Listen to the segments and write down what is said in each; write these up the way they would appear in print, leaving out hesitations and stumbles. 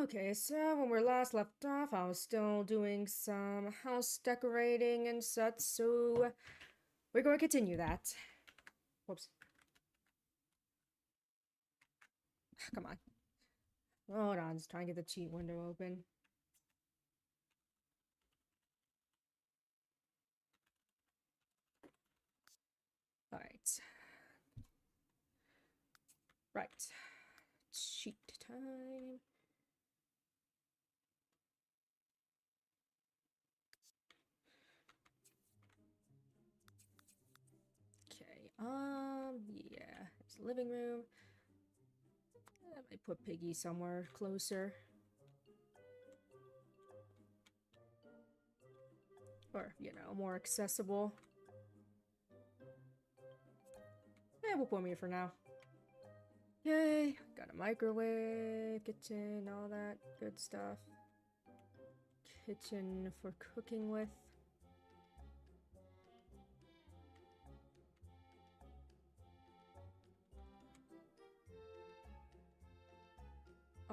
Okay, so when we last left off, I was still doing some house decorating and such, so we're going to continue that. Whoops. Come on. Hold on, just trying to get the cheat window open. Alright. Right. Cheat time. Okay, yeah. There's the living room. I might put Piggy somewhere closer. Or, you know, more accessible. Yeah, we'll put me for now. Yay! Got a microwave, kitchen, all that good stuff. Kitchen for cooking with.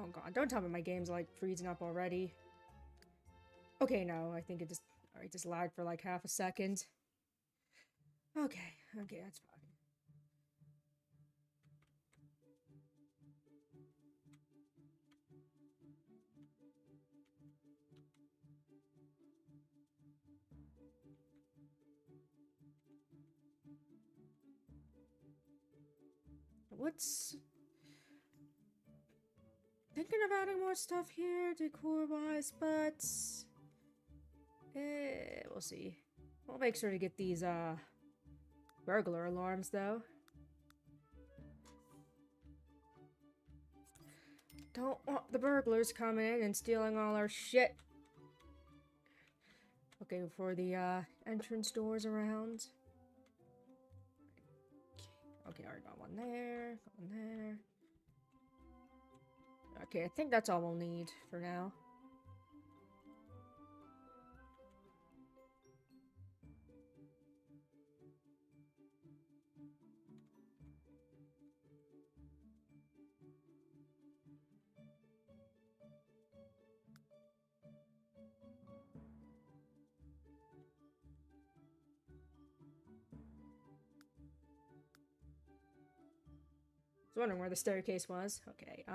Oh god, don't tell me my game's like freezing up already. Okay, no, I think it just alright, just lagged for like half a second. Okay, that's fine. What's thinking of adding more stuff here, decor-wise, but we'll see. I'll make sure to get these burglar alarms though. Don't want the burglars coming in and stealing all our shit. Okay, for the entrance doors around. Okay, already got one there, got one there. Okay, I think that's all we'll need for now. I was wondering where the staircase was. Okay,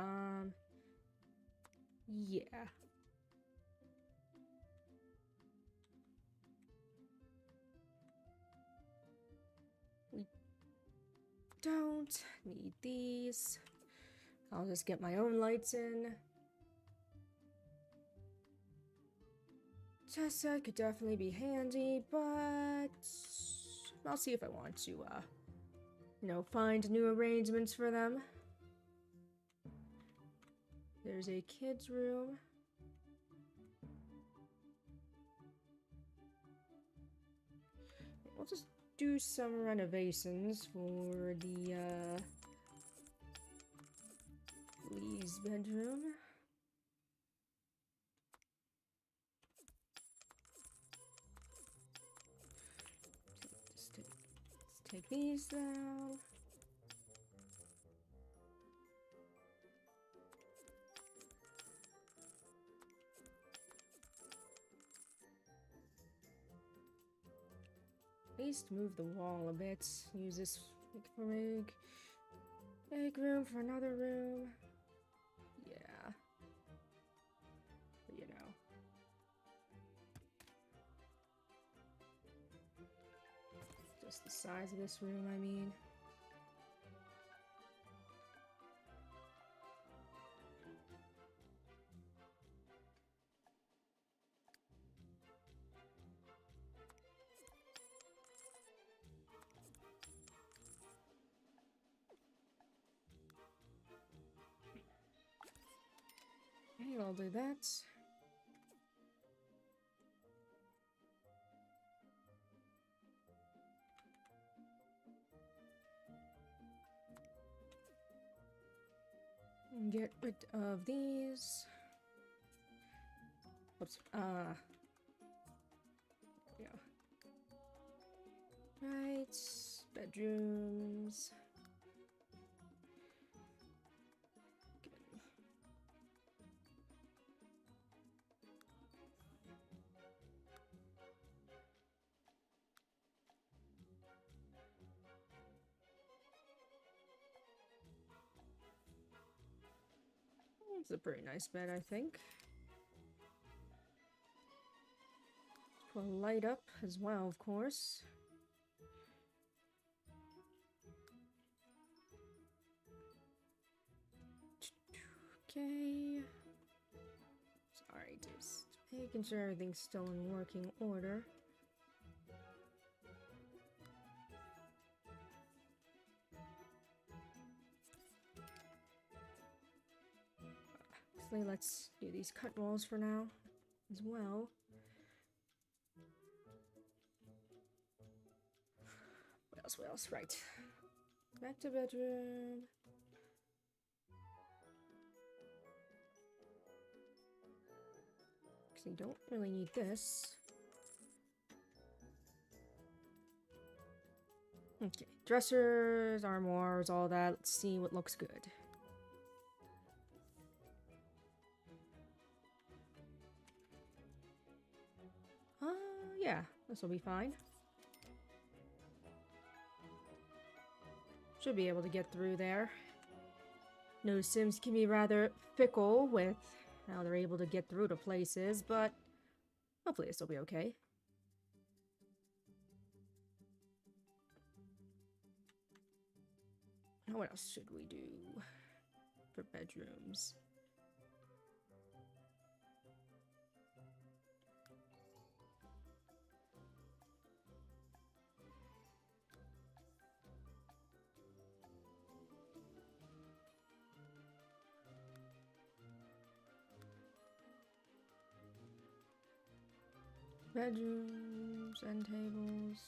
yeah. We don't need these. I'll just get my own lights in. Chess set could definitely be handy, but I'll see if I want to, you know, find new arrangements for them. There's a kid's room. We'll just do some renovations for the, Lee's bedroom. Let's take these down. At least move the wall a bit. Use this for make room for another room. Yeah. But, you know. Just the size of this room, I mean. Okay, I'll do that. And get rid of these. Oops. Yeah. Right. Bedrooms. It's a pretty nice bed, I think. Put a light up as well, of course. Okay. Sorry, just making sure everything's still in working order. Actually, let's do these cut walls for now as well. What else? Right. Back to bedroom. Because you don't really need this. Okay. Dressers, armoires, all that. Let's see what looks good. Yeah, this will be fine. Should be able to get through there. No, Sims can be rather fickle with how they're able to get through to places, but hopefully this will be okay. Now what else should we do for bedrooms? Bedrooms and tables.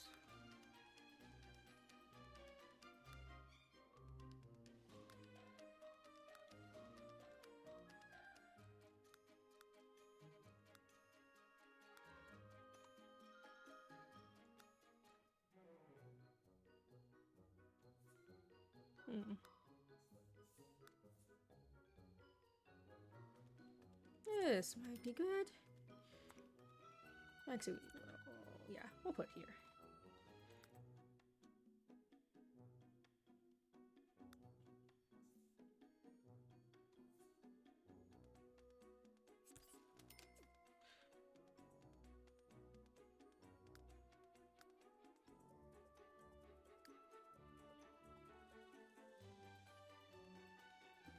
This might be good. Actually, yeah, we'll put here.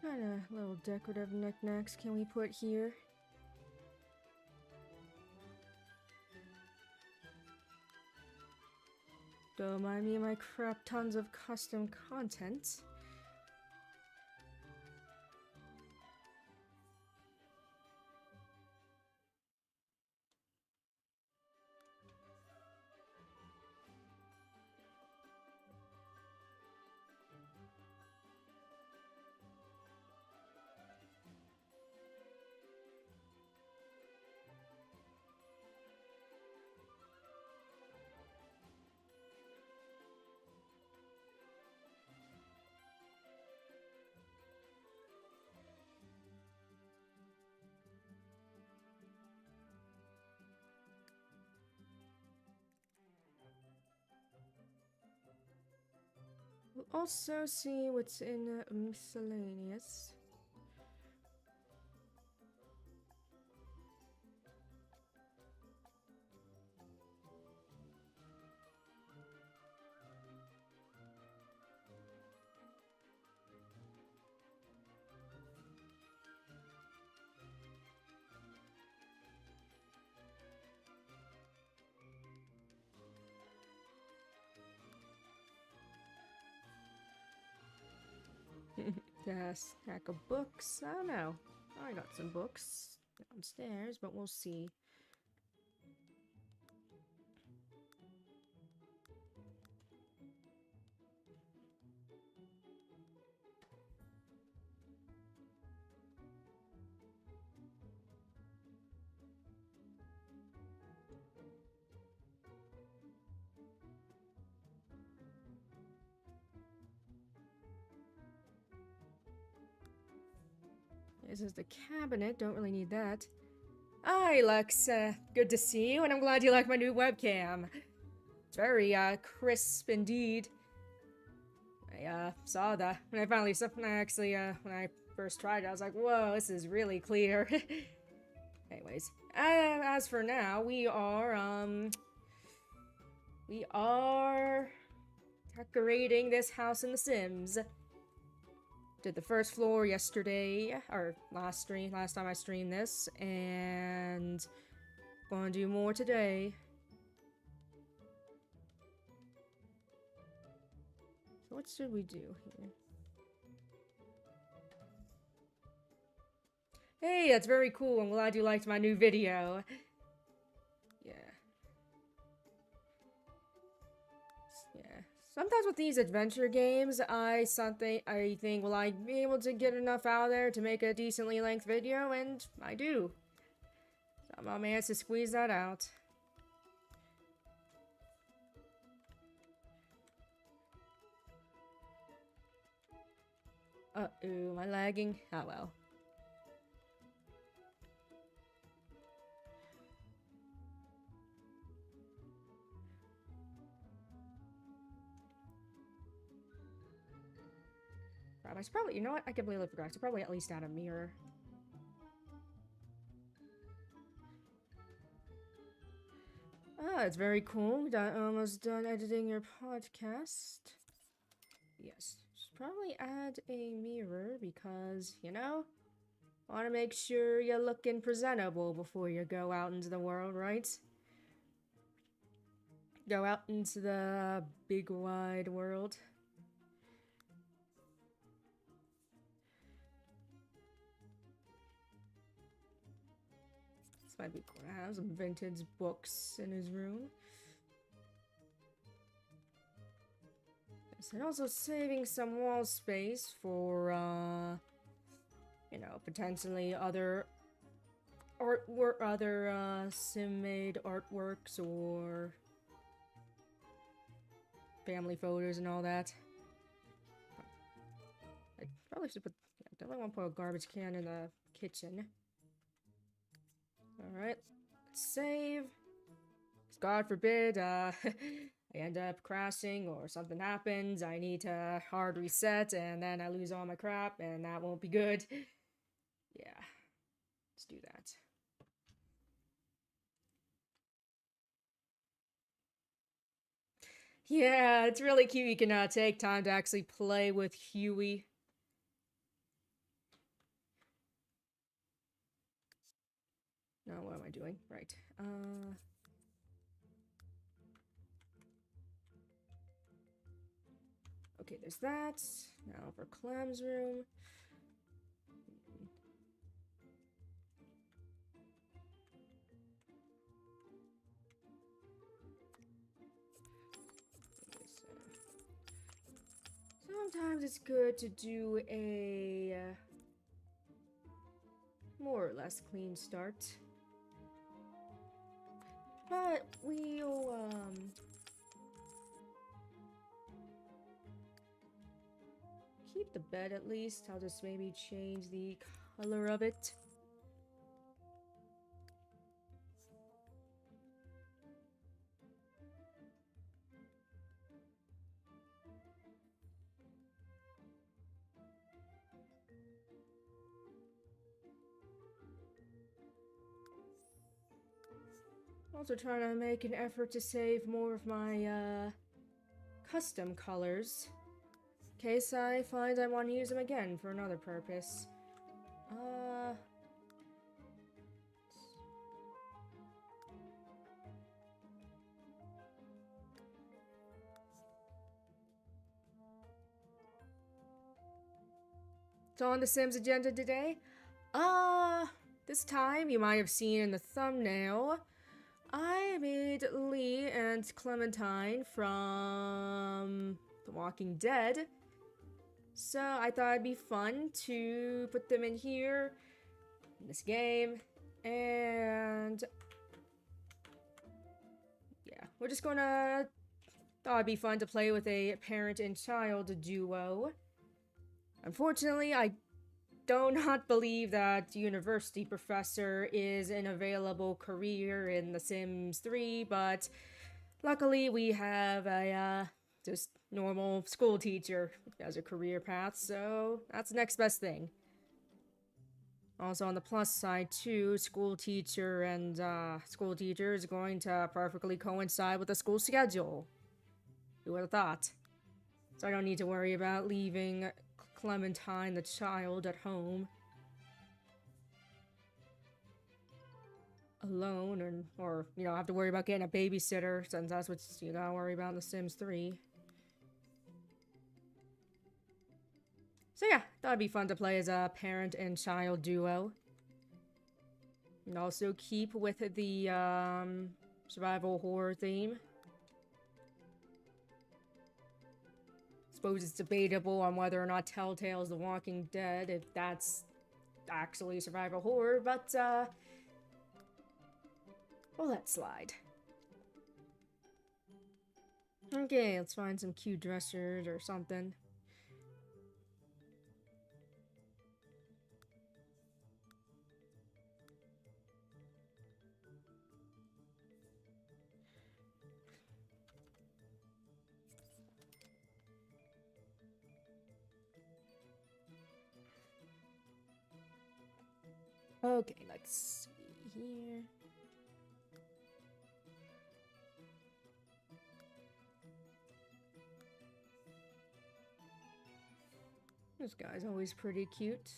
kind of little decorative knickknacks can we put here? Don't mind me and my crap tons of custom content. We'll also see what's in miscellaneous. Yes, stack of books. I don't know. I got some books downstairs, but we'll see. This is the cabinet. Don't really need that. Hi, Lex. Good to see you, and I'm glad you like my new webcam. It's very, crisp indeed. I, saw that. When I finally, actually, when I first tried it, I was like, whoa, this is really clear. Anyways, as for now, we are decorating this house in The Sims. Did the first floor yesterday, or last time I streamed this, and gonna do more today. So what should we do here? Hey, that's very cool. I'm glad you liked my new video. Yeah. Sometimes with these adventure games, I think, will I be able to get enough out there to make a decently length video? And I do. Somehow managed to squeeze that out. Uh-oh, am I lagging? Oh well. I should probably, you know what? I completely forgot. I should probably at least add a mirror. Ah, it's very cool. Almost done editing your podcast. Yes. Should probably add a mirror because, you know, want to make sure you're looking presentable before you go out into the world, right? Go out into the big wide world. This might be cool to have some vintage books in his room. And also saving some wall space for, you know, potentially other artwork, other, sim-made artworks or family photos and all that. I probably should put, I definitely want to put a garbage can in the kitchen. Alright, let's save. God forbid, I end up crashing or something happens, I need to hard reset, and then I lose all my crap, and that won't be good. Yeah, let's do that. Yeah, it's really cute you can take time to actually play with Huey. No, what am I doing? Right. Okay, there's that. Now for Clem's room. Sometimes it's good to do a more or less clean start. But we'll keep the bed at least. I'll just maybe change the color of it. Also trying to make an effort to save more of my custom colors in case I find I want to use them again for another purpose. So on the Sims agenda today, this time you might have seen in the thumbnail, I made Lee and Clementine from The Walking Dead. So I thought it'd be fun to put them in here, in this game, and yeah, we're just gonna, thought it'd be fun to play with a parent and child duo. Unfortunately, I do not believe that university professor is an available career in The Sims 3, but luckily we have a just normal school teacher as a career path, so that's the next best thing. Also on the plus side too, school teacher and school teacher is going to perfectly coincide with the school schedule. Who would have thought? So I don't need to worry about leaving Clementine the child at home alone, or you know, have to worry about getting a babysitter, since that's what you gotta worry about in The Sims 3. So yeah, that'd be fun to play as a parent and child duo. And also keep with the survival horror theme. Suppose it's debatable on whether or not Telltale's The Walking Dead, if that's actually survival horror, but we'll let slide. Okay, let's find some cute dressers or something. Okay, let's see here. This guy's always pretty cute.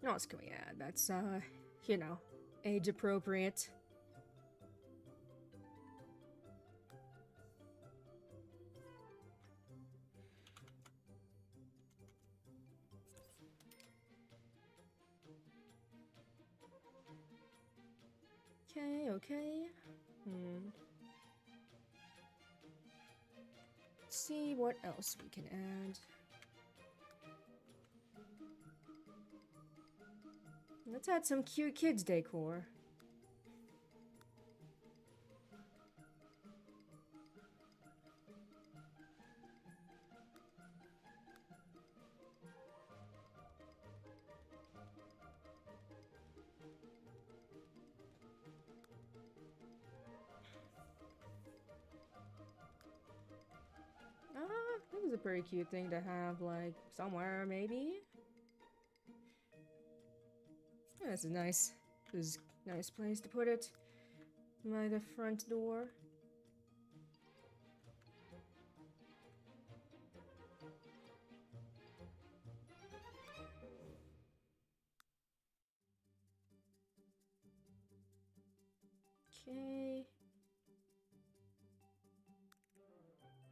What else can we add? That's, you know, age appropriate. Okay. Let's see what else we can add. Let's add some cute kids decor. This is a pretty cute thing to have, like, somewhere, maybe? Yeah, this is nice. This is a nice place to put it. By the front door. Okay.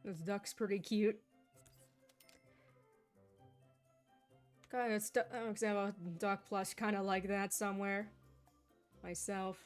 This duck's pretty cute. Kind of I don't have a duck plush kind of like that somewhere. Myself.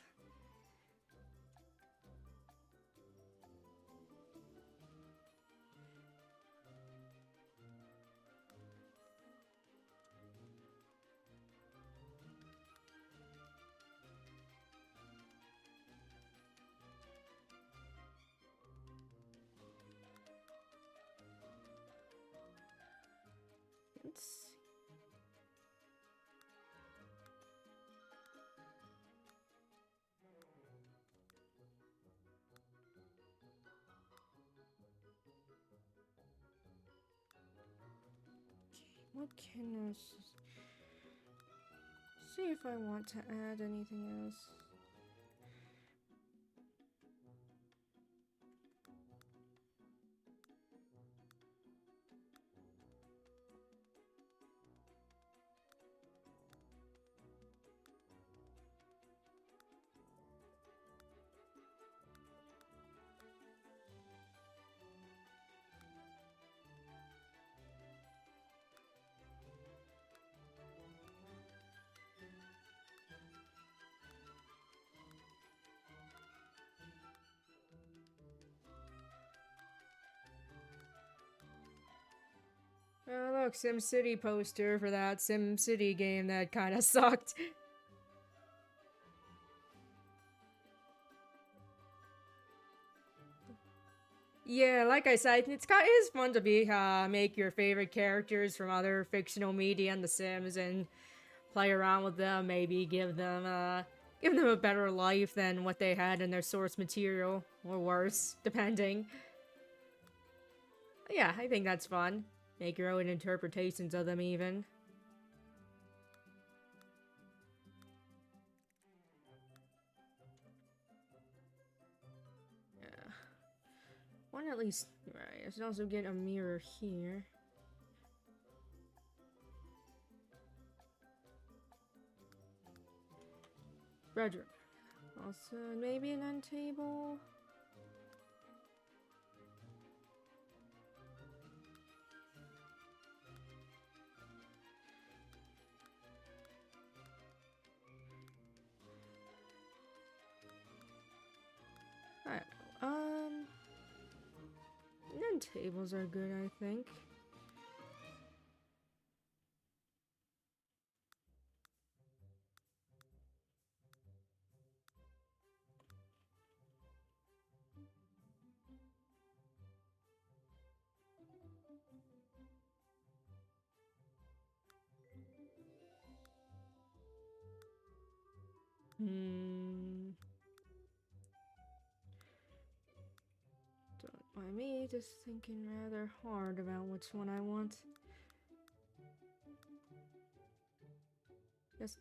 Let's see. What can I see if I want to add anything else? Oh look, SimCity poster for that SimCity game that kind of sucked. Yeah, like I said, it is fun to make your favorite characters from other fictional media in The Sims and play around with them. Maybe give them a better life than what they had in their source material, or worse, depending. Yeah, I think that's fun. Make your own interpretations of them, even. Yeah. One at least. Right. I should also get a mirror here. Bedroom. Also, maybe an end table. Alright. End tables are good, I think. Don't mind me just thinking rather hard about which one I want. Yes.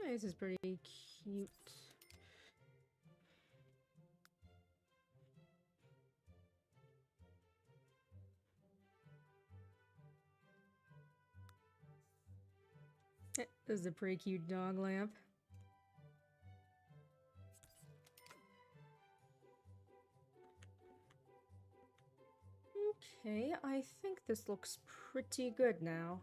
This is pretty cute. This is a pretty cute dog lamp. Okay, I think this looks pretty good now.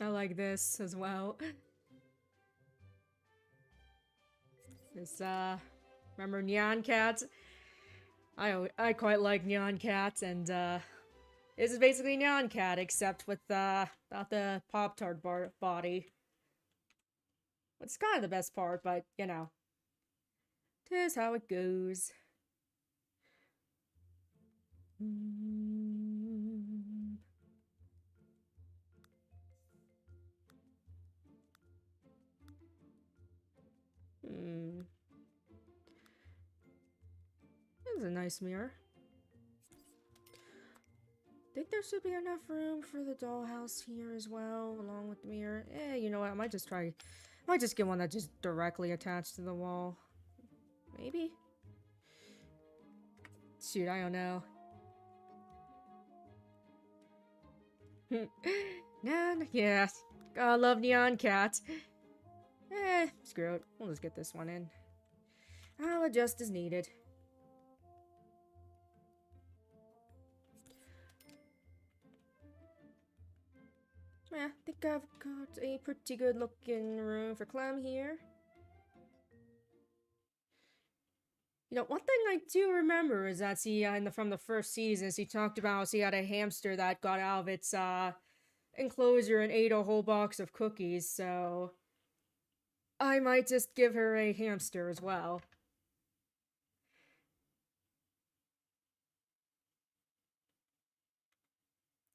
I like this as well. This, remember Neon Cats? I quite like Neon Cats, and, this is basically Neon Cat, except with, not the Pop-Tart body. It's kind of the best part, but, you know, 'tis how it goes. Mm. Hmm. This is a nice mirror. Think there should be enough room for the dollhouse here as well, along with the mirror. You know what? I might just get one that just directly attached to the wall. Maybe? Shoot, I don't know. Yeah. I love Neon Cat. Screw it. We'll just get this one in. I'll adjust as needed. Yeah, I think I've got a pretty good looking room for Clem here. You know, one thing I do remember is that from the first seasons, he talked about he had a hamster that got out of its enclosure and ate a whole box of cookies, so I might just give her a hamster as well.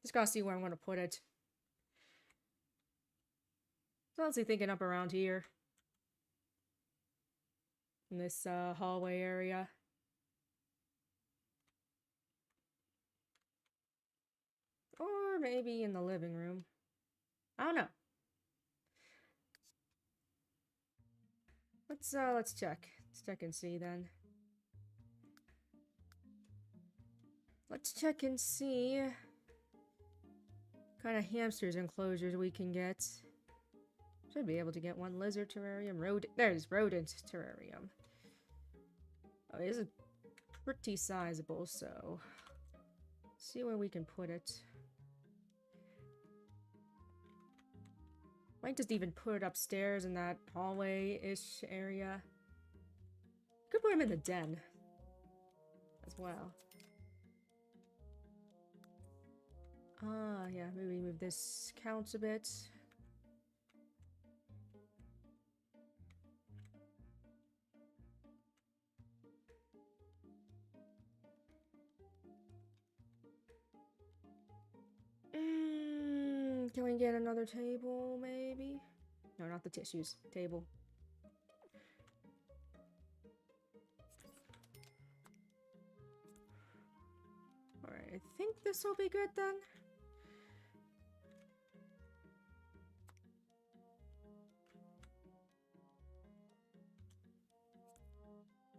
Just gotta see where I'm gonna put it. So honestly thinking up around here. In this hallway area. Or maybe in the living room. I don't know. Let's check. Let's check and see then. Let's check and see what kind of hamsters enclosures we can get. Should be able to get one lizard terrarium. There's rodent terrarium. Oh, it is pretty sizable, so let's see where we can put it. Might just even put it upstairs in that hallway-ish area. Could put him in the den as well. Yeah, maybe move this couch a bit. Can we get another table, maybe? No, not the tissues. Table. Alright, I think this will be good then.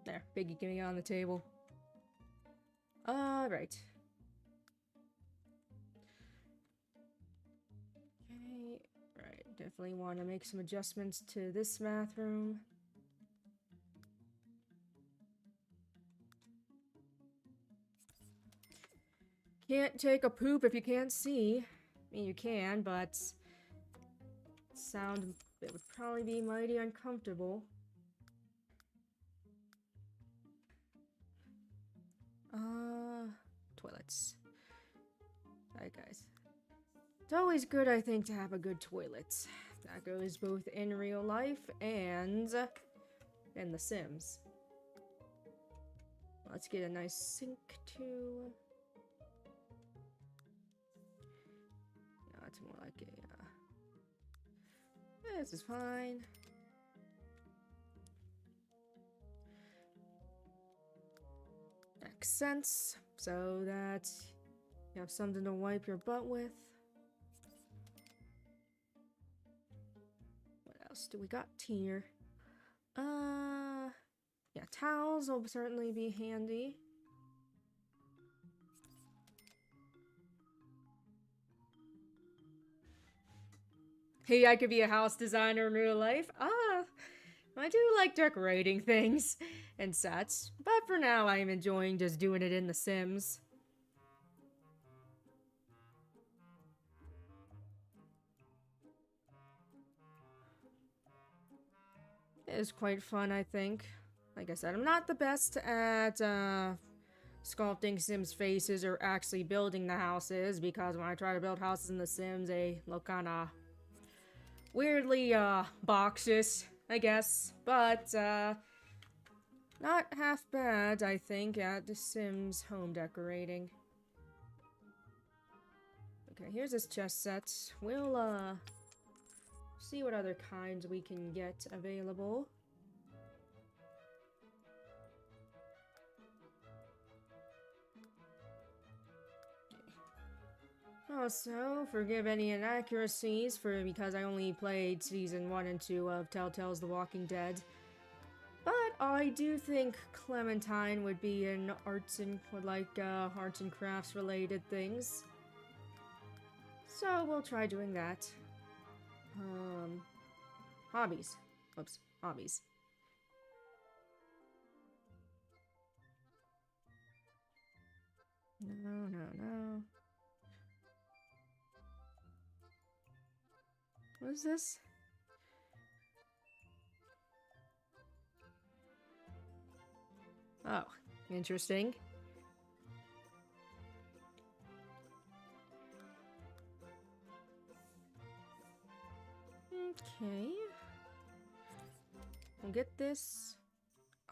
There, Biggie getting on the table. Right. Okay, right. Definitely want to make some adjustments to this bathroom. Can't take a poop if you can't see. I mean, you can, but it would probably be mighty uncomfortable. Toilets. Alright, guys. It's always good, I think, to have a good toilet. That goes both in real life and in The Sims. Let's get a nice sink, too. No, it's more like a, this is fine. Makes sense, so that you have something to wipe your butt with. What else do we got here? Yeah, towels will certainly be handy. Hey, I could be a house designer in real life. I do like decorating things and such, but for now I am enjoying just doing it in The Sims. It is quite fun, I think. Like I said, I'm not the best at sculpting Sims faces or actually building the houses, because when I try to build houses in The Sims, they look kinda weirdly boxes. I guess. But, not half bad, I think, at The Sims home decorating. Okay, here's this chess set. We'll, see what other kinds we can get available. Also, forgive any inaccuracies because I only played season 1 and 2 of Telltale's The Walking Dead. But I do think Clementine would be in arts and arts and crafts related things. So we'll try doing that. Hobbies. Oops, hobbies. No, no, no. What is this? Oh, interesting. Okay. We'll get this.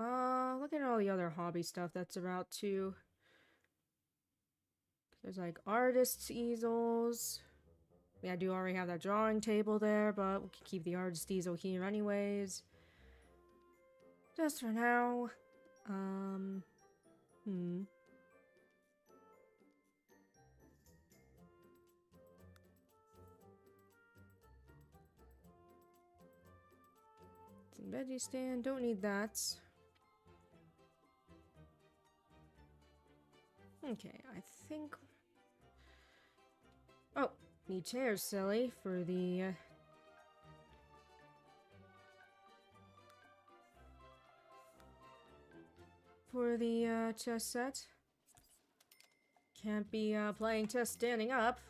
Look at all the other hobby stuff that's about too. There's like artists' easels. Yeah, I do already have that drawing table there, but we can keep the artist easel here anyways. Just for now. Hmm. Veggie stand, don't need that. Okay, I think... Oh, need chairs, silly, for the... chess set. Can't be, playing chess standing up.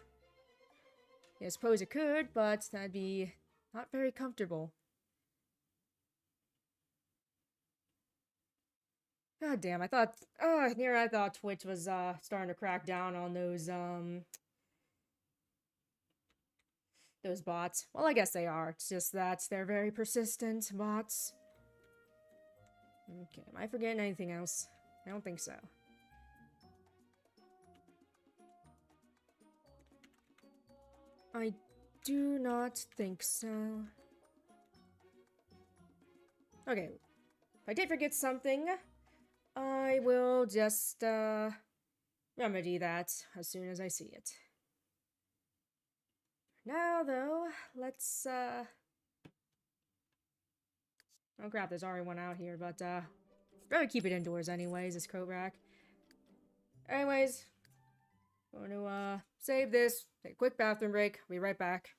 I suppose it could, but that'd be not very comfortable. God damn, I thought Twitch was starting to crack down on those bots. Well, I guess they are. It's just that they're very persistent bots. Okay, am I forgetting anything else? I don't think so. I do not think so. Okay, if I did forget something, I will just, remedy that as soon as I see it. Now, though, let's, oh crap, there's already one out here, but, better keep it indoors anyways, this coat rack. Anyways, going to, save this, take a quick bathroom break, be right back.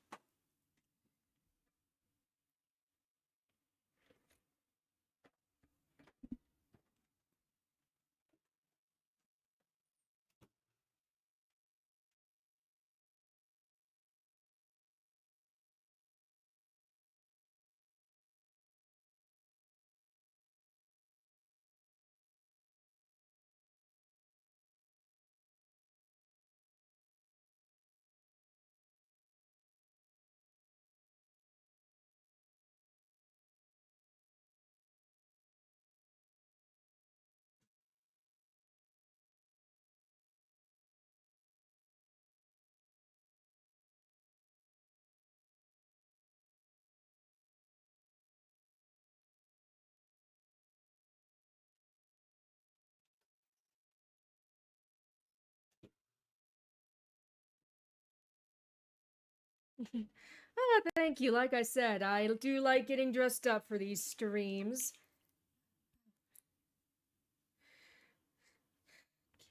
Oh, thank you. Like I said, I do like getting dressed up for these streams.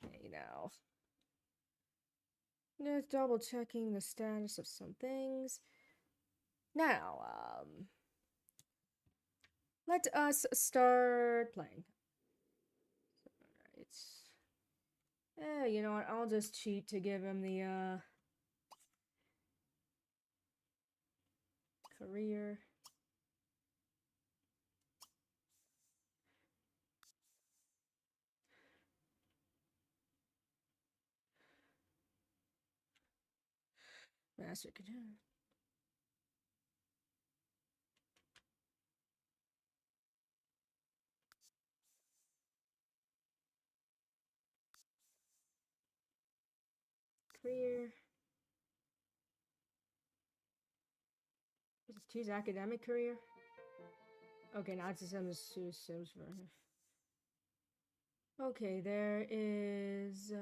Okay, now. Just double checking the status of some things. Now, let us start playing. Alright. You know what? I'll just cheat to give him the, career. Master control. career. Choose academic career. Okay, now it's a Sims version. Okay, there is.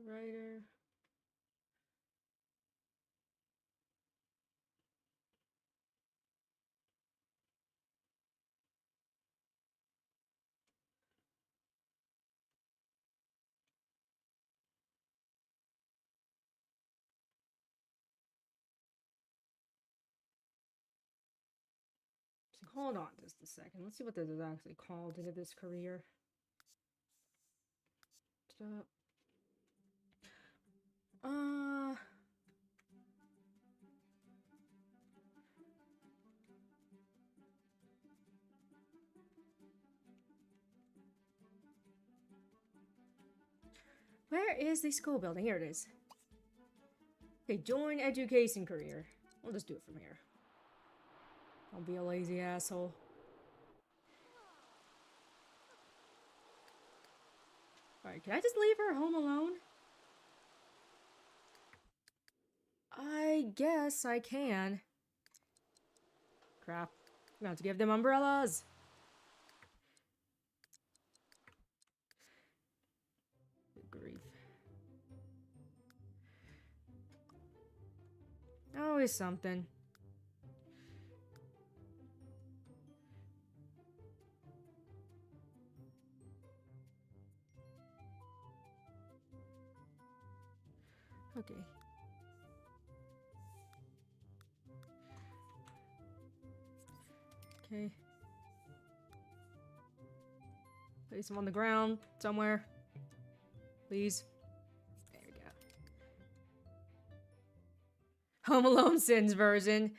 Writer. So hold on just a second. Let's see what this is actually called into this career. Stop. Where is the school building? Here it is. Okay, join education career. We'll just do it from here. Don't be a lazy asshole. Alright, can I just leave her home alone? I guess I can. Crap. I'm gonna have to give them umbrellas. Good grief. Always something. Okay. Okay. Place him on the ground somewhere. Please. There we go. Home Alone Sins version.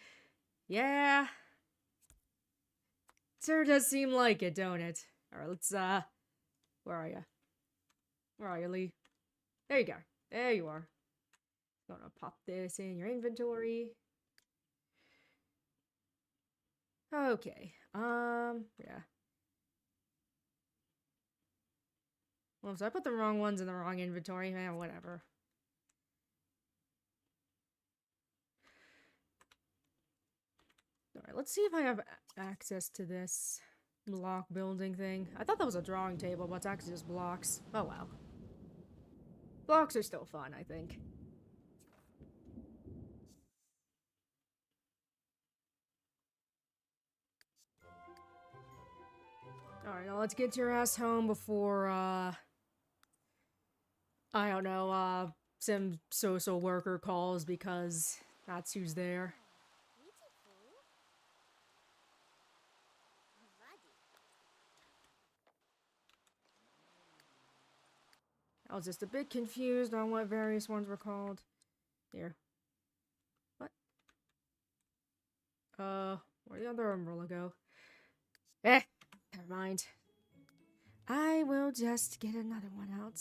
Yeah. Sure does seem like it, don't it? Alright, let's, where are you? Where are you, Lee? There you go. There you are. Gonna pop this in your inventory. Okay. Yeah. Well, so I put the wrong ones in the wrong inventory. Man, whatever. Alright, let's see if I have access to this block building thing. I thought that was a drawing table, but it's actually just blocks. Oh, wow. Blocks are still fun, I think. Alright, now let's get your ass home before, I don't know, some social worker calls because that's who's there. I was just a bit confused on what various ones were called. Here. What? Where'd the other umbrella go? Eh, never mind. I will just get another one out.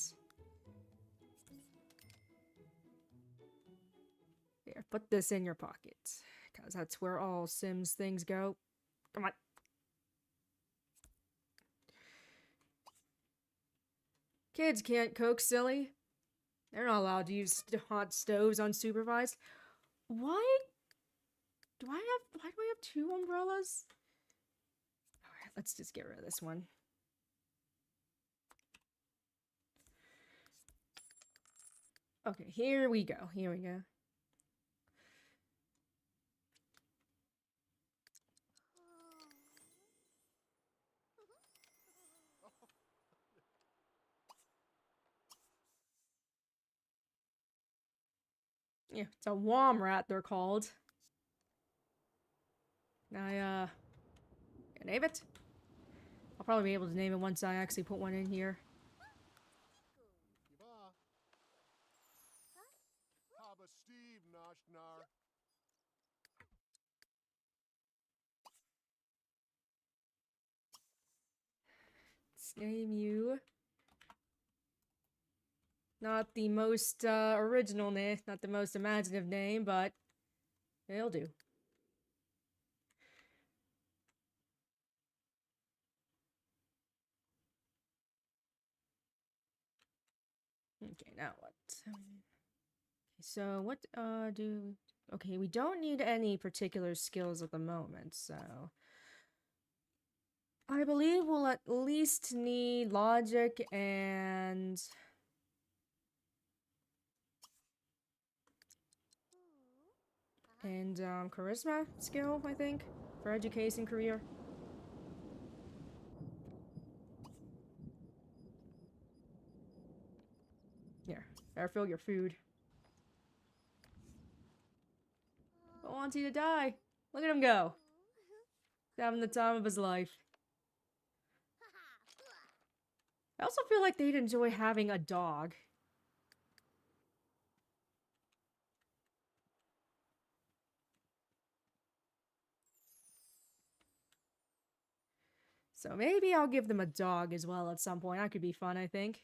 Here, put this in your pocket. Because that's where all Sims things go. Come on. Kids can't cook, silly. They're not allowed to use hot stoves unsupervised. Why do I have two umbrellas? Alright, let's just get rid of this one. Okay, here we go. Here we go. Yeah, it's a Wom rat, they're called. I name it? I'll probably be able to name it once I actually put one in here. Let's name you Not the most original name, not the most imaginative name, but it'll do. Okay, now what? So what do... Okay, we don't need any particular skills at the moment, so... I believe we'll at least need logic and... charisma skill, I think, for education career. Here, better fill your food. Don't want you to die. Look at him go. He's having the time of his life. I also feel like they'd enjoy having a dog. So maybe I'll give them a dog as well at some point. That could be fun, I think.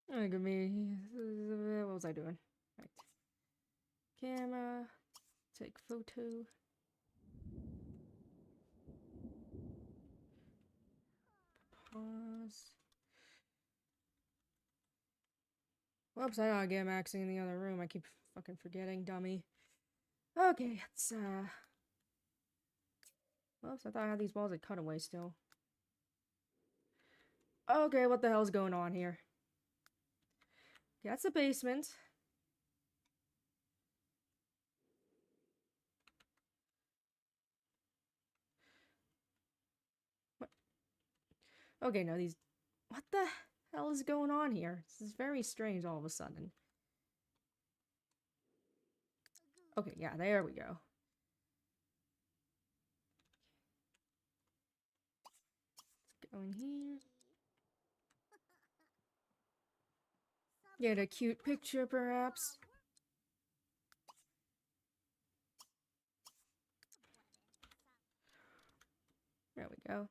Look at me. What was I doing? Right. Camera. Take photo. Pause. Whoops, I gotta get maxing in the other room. I keep fucking forgetting, dummy. Okay, let's, Whoops, I thought I had these walls at cutaway still. Okay, what the hell's going on here? Okay, that's the basement. What? Okay, no, these... What the hell is going on here? This is very strange all of a sudden. Okay, yeah, there we go. Let's go in here. Get a cute picture, perhaps. There we go.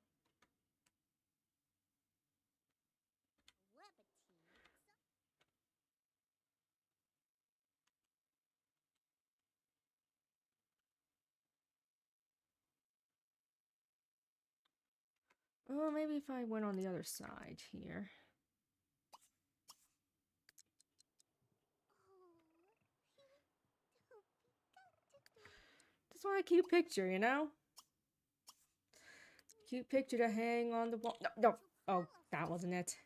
Oh, maybe if I went on the other side here. Just want a cute picture, you know? Cute picture to hang on the wall. No, no. Oh, that wasn't it.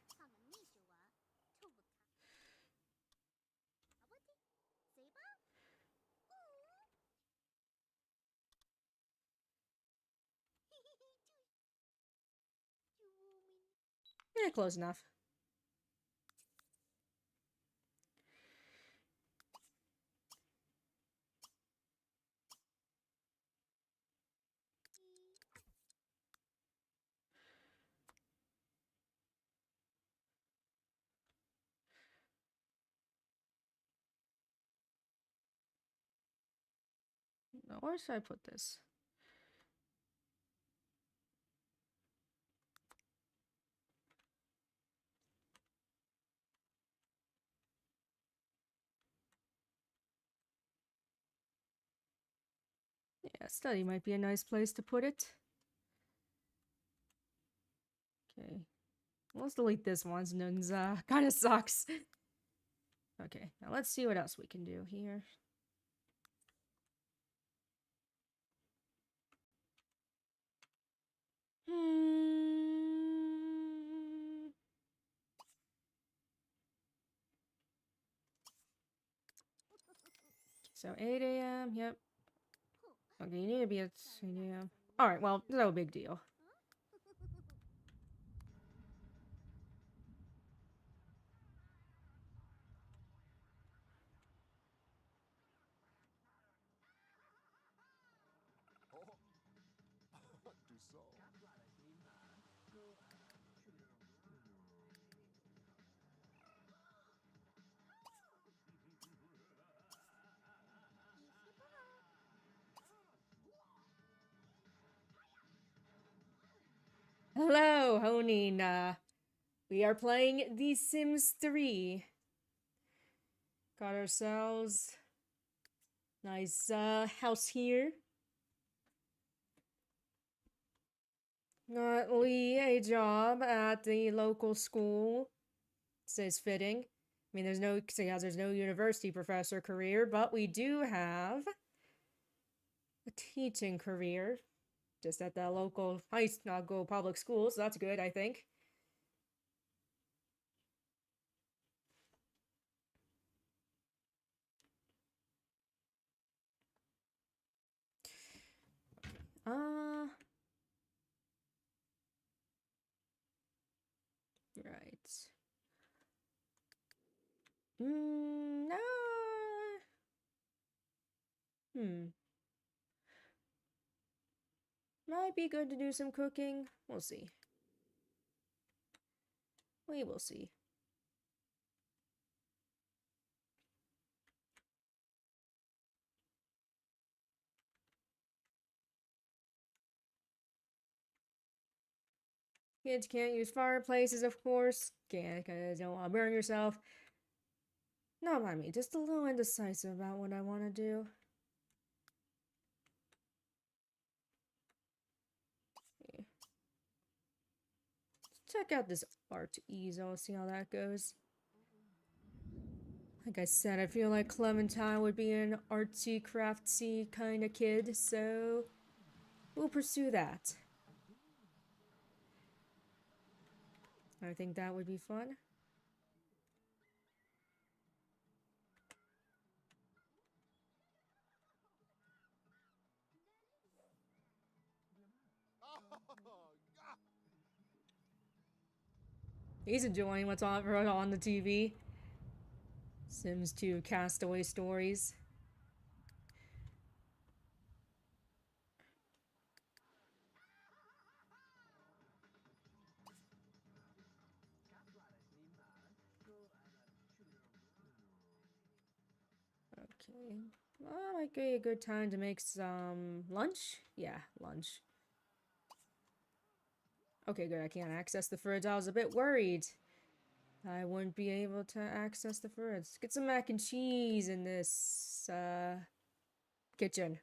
Yeah, close enough. Now, where should I put this? Yeah, study might be a nice place to put it. Okay. Let's delete this one, since kind of sucks. Okay, now let's see what else we can do here. So 8 a.m. Yep. Okay, you need to be at 8 a.m. Alright, well, no big deal. Hello, Honina. We are playing The Sims 3. Got ourselves nice house here. Got Lee a job at the local school. Says fitting. I mean, there's no university professor career, but we do have a teaching career, just at the local go public school, so that's good, I think. Right. No. Might be good to do some cooking. We'll see. We will see. Kids can't use fireplaces, of course. Can't, because you don't want to burn yourself. Not by me, just a little indecisive about what I want to do. Yeah. Check out this art easel, see how that goes. Like I said, I feel like Clementine would be an artsy, craftsy kind of kid, so we'll pursue that. I think that would be fun. He's enjoying what's on the TV. Sims 2 Castaway Stories. Okay. Well, might be a good time to make some lunch. Yeah, lunch. Okay, good. I can't access the fridge. I was a bit worried I wouldn't be able to access the fridge. Get some mac and cheese in this kitchen.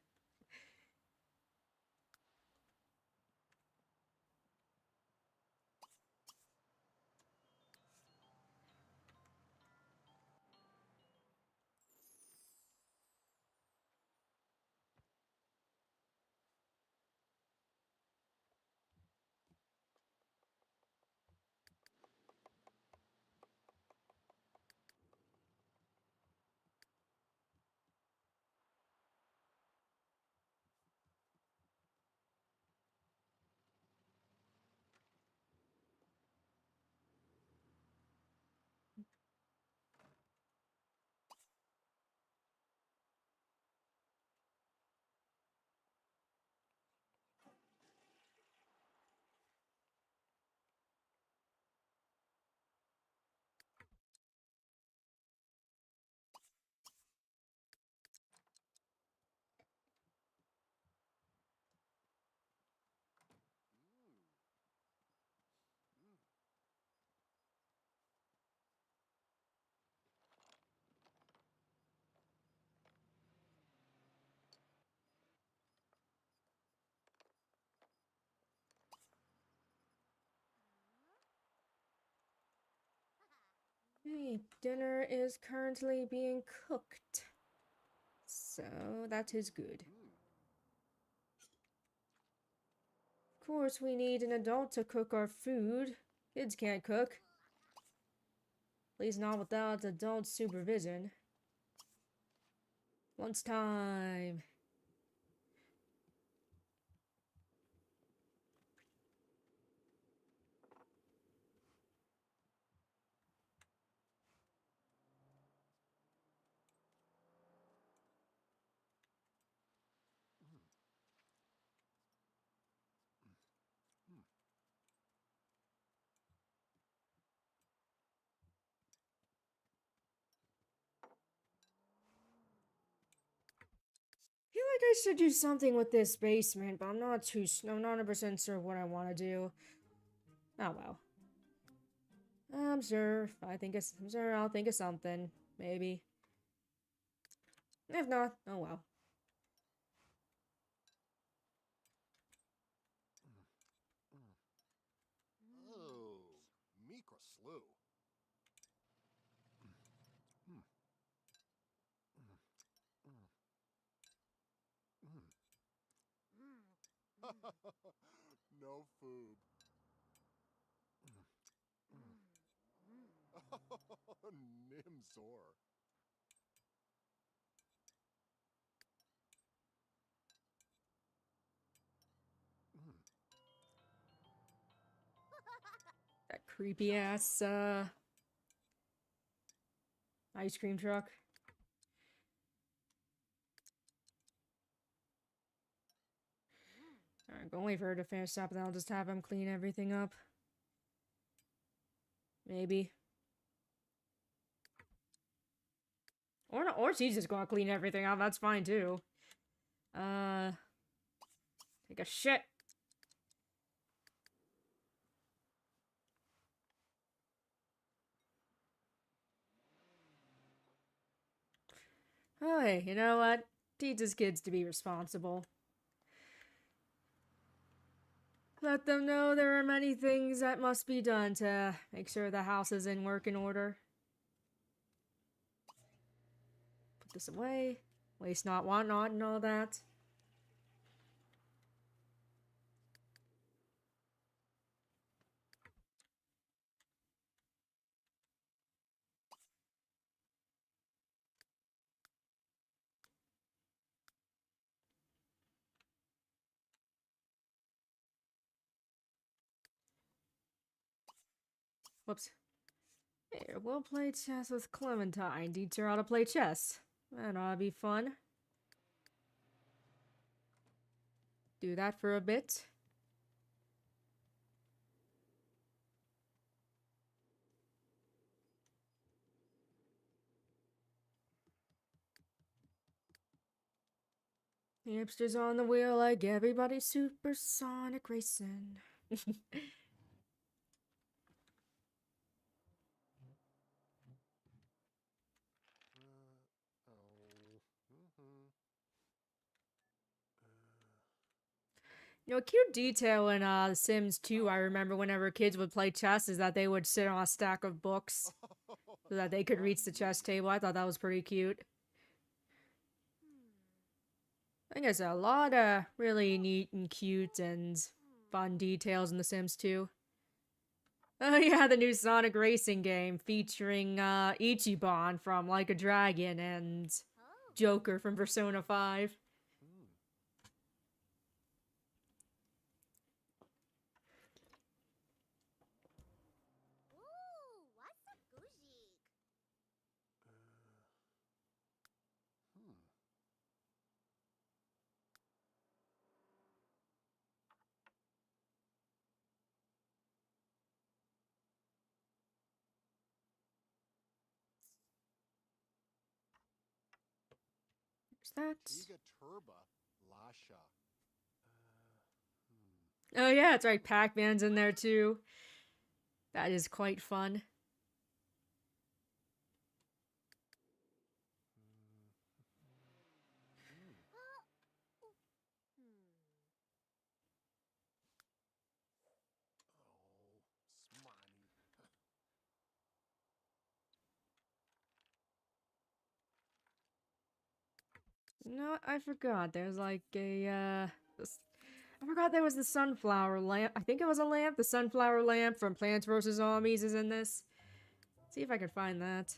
Hey, dinner is currently being cooked. So, that is good. Of course, we need an adult to cook our food. Kids can't cook. At least not without adult supervision. Lunchtime. like I should do something with this basement, but I'm not 100% sure what I want to do. Oh well. I'm sure. I'm sure I'll think of something. Maybe. If not, oh well. Oh, Mikra slew. No food. Nimzor. That creepy ass, ice cream truck. Alright, go wait for her to finish up, and I'll just have him clean everything up. Maybe. Or not, or she's just gonna clean everything up, that's fine too. Take a shit. Oh, hey, you know what? Teaches kids to be responsible. Let them know there are many things that must be done to make sure the house is in working order. Put this away. Waste not, want not, and all that. Whoops. Here, we'll play chess with Clementine. Teach her how to play chess. That ought to be fun. Do that for a bit. Hamsters on the wheel like everybody's supersonic racing. You know, a cute detail in The Sims 2, I remember whenever kids would play chess, is that they would sit on a stack of books so that they could reach the chess table. I thought that was pretty cute. I think there's a lot of really neat and cute and fun details in The Sims 2. Oh yeah, the new Sonic Racing game featuring Ichiban from Like a Dragon and Joker from Persona 5. That? Giga Turba. Lasha. Oh yeah, it's right. Pac-Man's in there too. That is quite fun. Oh, Smani. No, I forgot. There's like I forgot there was the sunflower lamp. I think it was a lamp. The sunflower lamp from Plants vs. Zombies is in this. See if I can find that.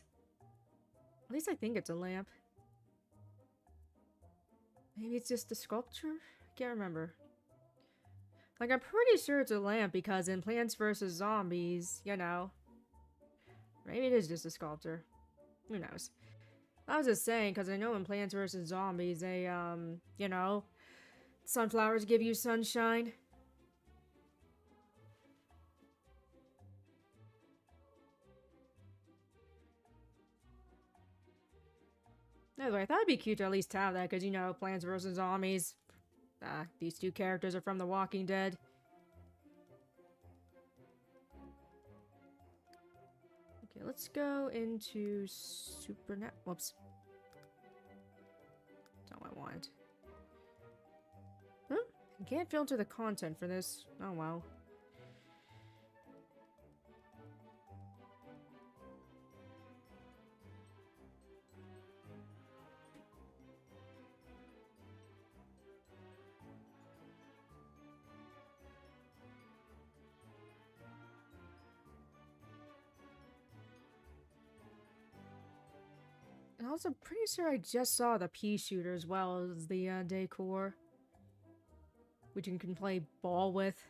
At least I think it's a lamp. Maybe it's just a sculpture? I can't remember. Like, I'm pretty sure it's a lamp because in Plants vs. Zombies, you know. Maybe it is just a sculpture. Who knows? I was just saying, because I know in Plants vs. Zombies, they, you know, sunflowers give you sunshine. Anyway, I thought it'd be cute to at least have that, because, you know, Plants vs. Zombies. These two characters are from The Walking Dead. Okay, let's go into Supernet. Whoops. That's all I wanted. Huh? I can't filter the content for this. Oh, wow. And I was pretty sure I just saw the pea shooter as well as the decor, which you can play ball with.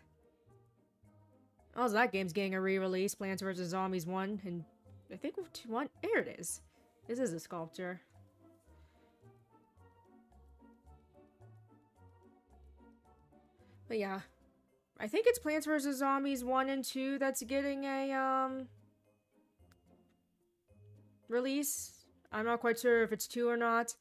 Also, that game's getting a re-release, Plants vs. Zombies 1, and I think one. Here it is. This is a sculpture. But yeah, I think it's Plants vs. Zombies 1 and 2 that's getting a release. I'm not quite sure if it's 2 or not.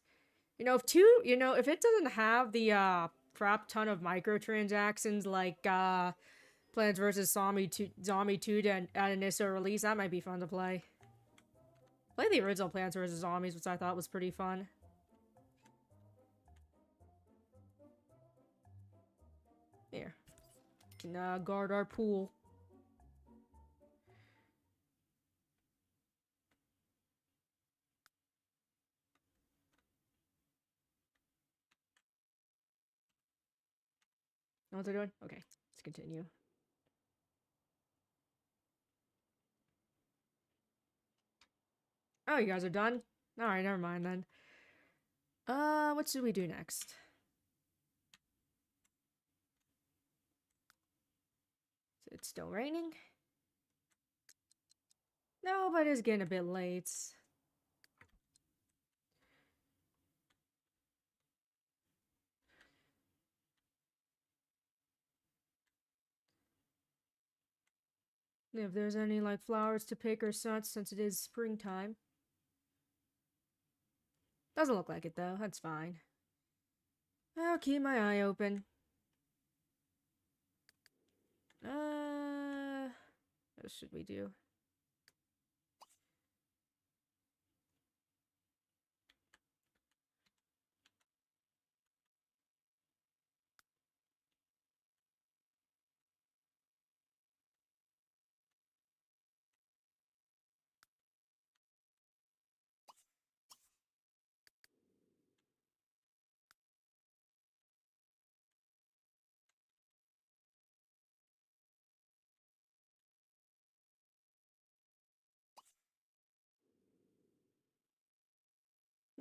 You know, if it doesn't have the crap ton of microtransactions like Plants vs. Zombie 2 to add an ISO release, that might be fun to play. Play the original Plants vs. Zombies, which I thought was pretty fun. Here. We can guard our pool. Know what they're doing? Okay, let's continue. Oh, you guys are done? Alright, never mind then. What should we do next? Is it still raining? No, but it's getting a bit late. If there's any, like, flowers to pick or such, since it is springtime. Doesn't look like it, though. That's fine. I'll keep my eye open. What should we do?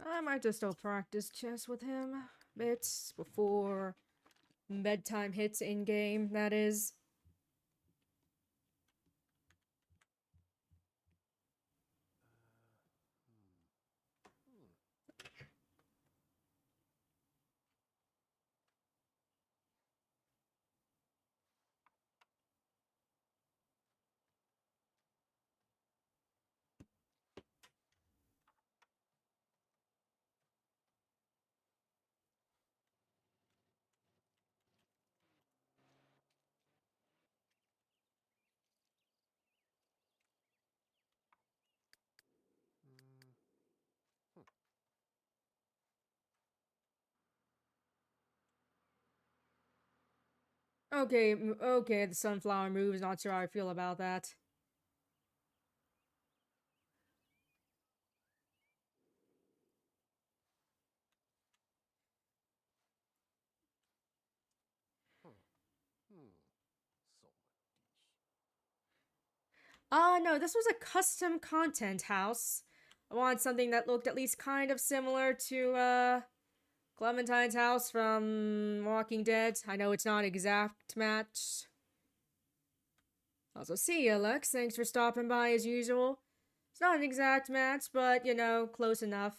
I might just still practice chess with him bits before bedtime hits in game, that is. Okay, okay, the sunflower moves. Not sure how I feel about that. No, this was a custom content house. I wanted something that looked at least kind of similar to, Clementine's house from Walking Dead. I know it's not an exact match. Also, see you, Lex. Thanks for stopping by as usual. It's not an exact match, but, you know, close enough.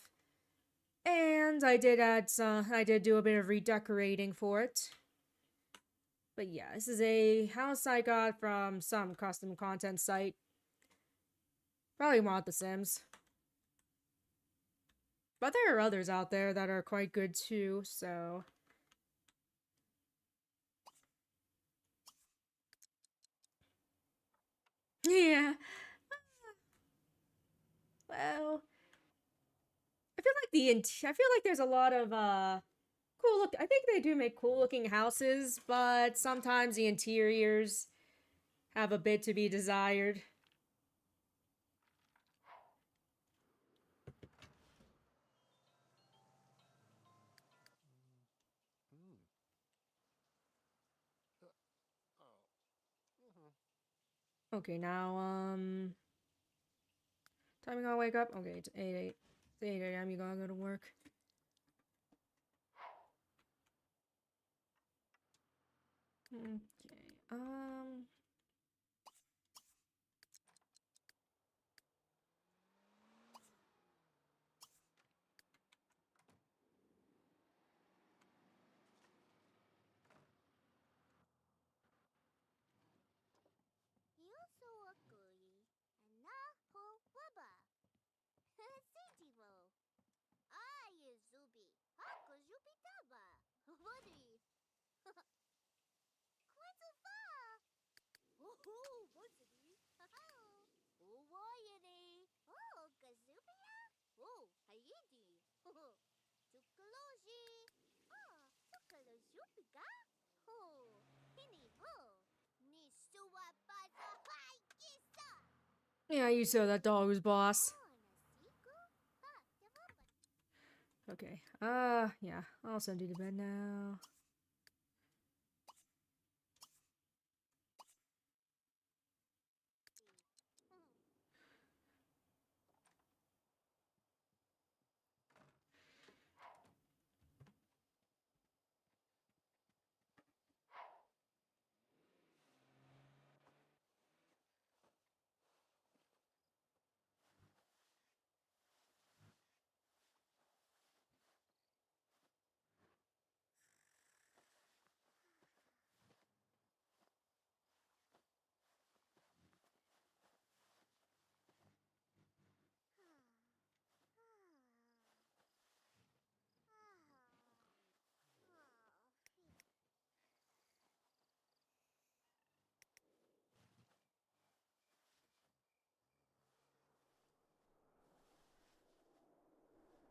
And I did do a bit of redecorating for it. But yeah, this is a house I got from some custom content site. Probably want The Sims. But there are others out there that are quite good too, so... Yeah. Well, I feel like there's a lot of cool look. I think they do make cool looking houses, but sometimes the interiors have a bit to be desired. Hmm. Oh. Mhm. Okay, now time you gotta wake up? Okay, it's 8 It's 8 a.m. You gotta go to work. Okay. Yeah, you saw that dog was boss. Okay. Yeah. I'll send you to bed now.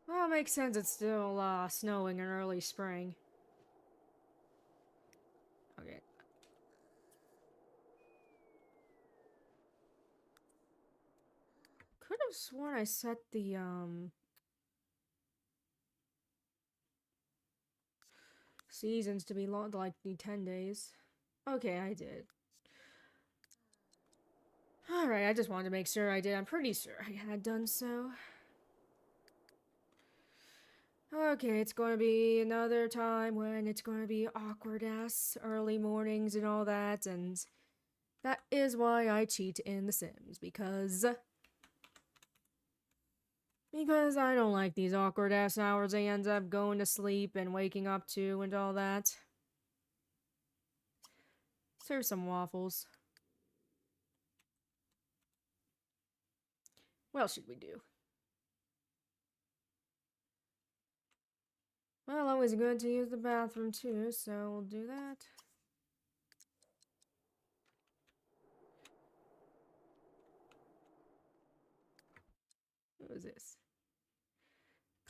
Well, it makes sense. It's still snowing in early spring. Okay. Could have sworn I set the seasons to be long, like the 10 days. Okay, I did. Alright, I just wanted to make sure I did. I'm pretty sure I had done so. Okay, it's going to be another time when it's going to be awkward ass early mornings and all that, and that is why I cheat in The Sims, because I don't like these awkward ass hours I end up going to sleep and waking up to and all that. Serve some waffles. What else should we do? Well, always good to use the bathroom too, so we'll do that. Who is this?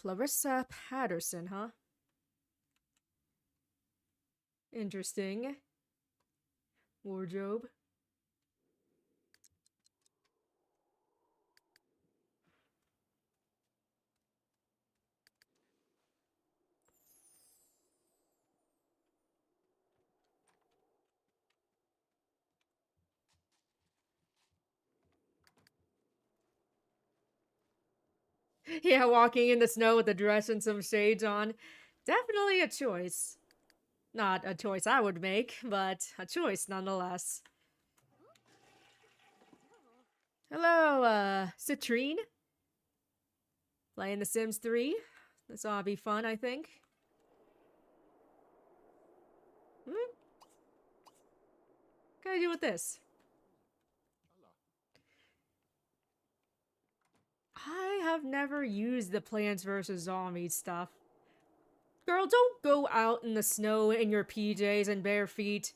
Clarissa Patterson, huh? Interesting. Wardrobe. Yeah, walking in the snow with a dress and some shades on. Definitely a choice. Not a choice I would make, but a choice nonetheless. Hello, Citrine. Playing The Sims 3. This ought to be fun, I think. Hmm? What can I do with this? I have never used the Plants vs. Zombies stuff. Girl, don't go out in the snow in your PJs and bare feet.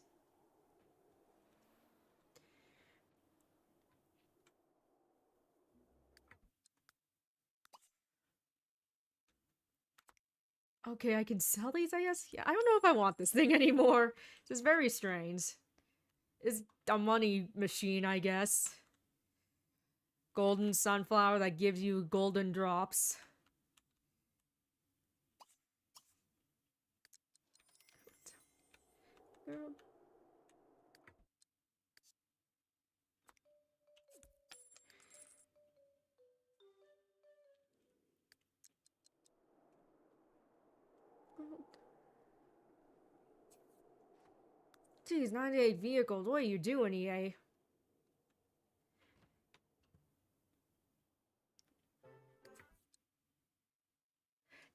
Okay, I can sell these, I guess? Yeah, I don't know if I want this thing anymore. It's just very strange. It's a money machine, I guess. Golden sunflower that gives you golden drops. Geez, 98 vehicles. What are you doing, EA?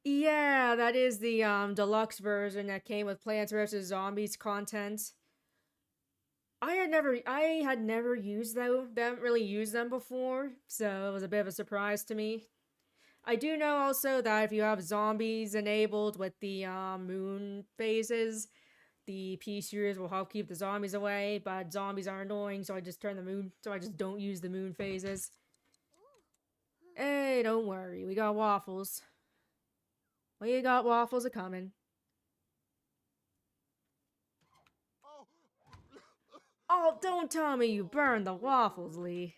Yeah, that is the deluxe version that came with Plants vs Zombies content. I had never used them. Haven't really used them before, so it was a bit of a surprise to me. I do know also that if you have zombies enabled with the moon phases, the P series will help keep the zombies away. But zombies are annoying, so I just don't use the moon phases. Hey, don't worry, we got waffles. We got waffles a coming. Oh, don't tell me you burned the waffles, Lee.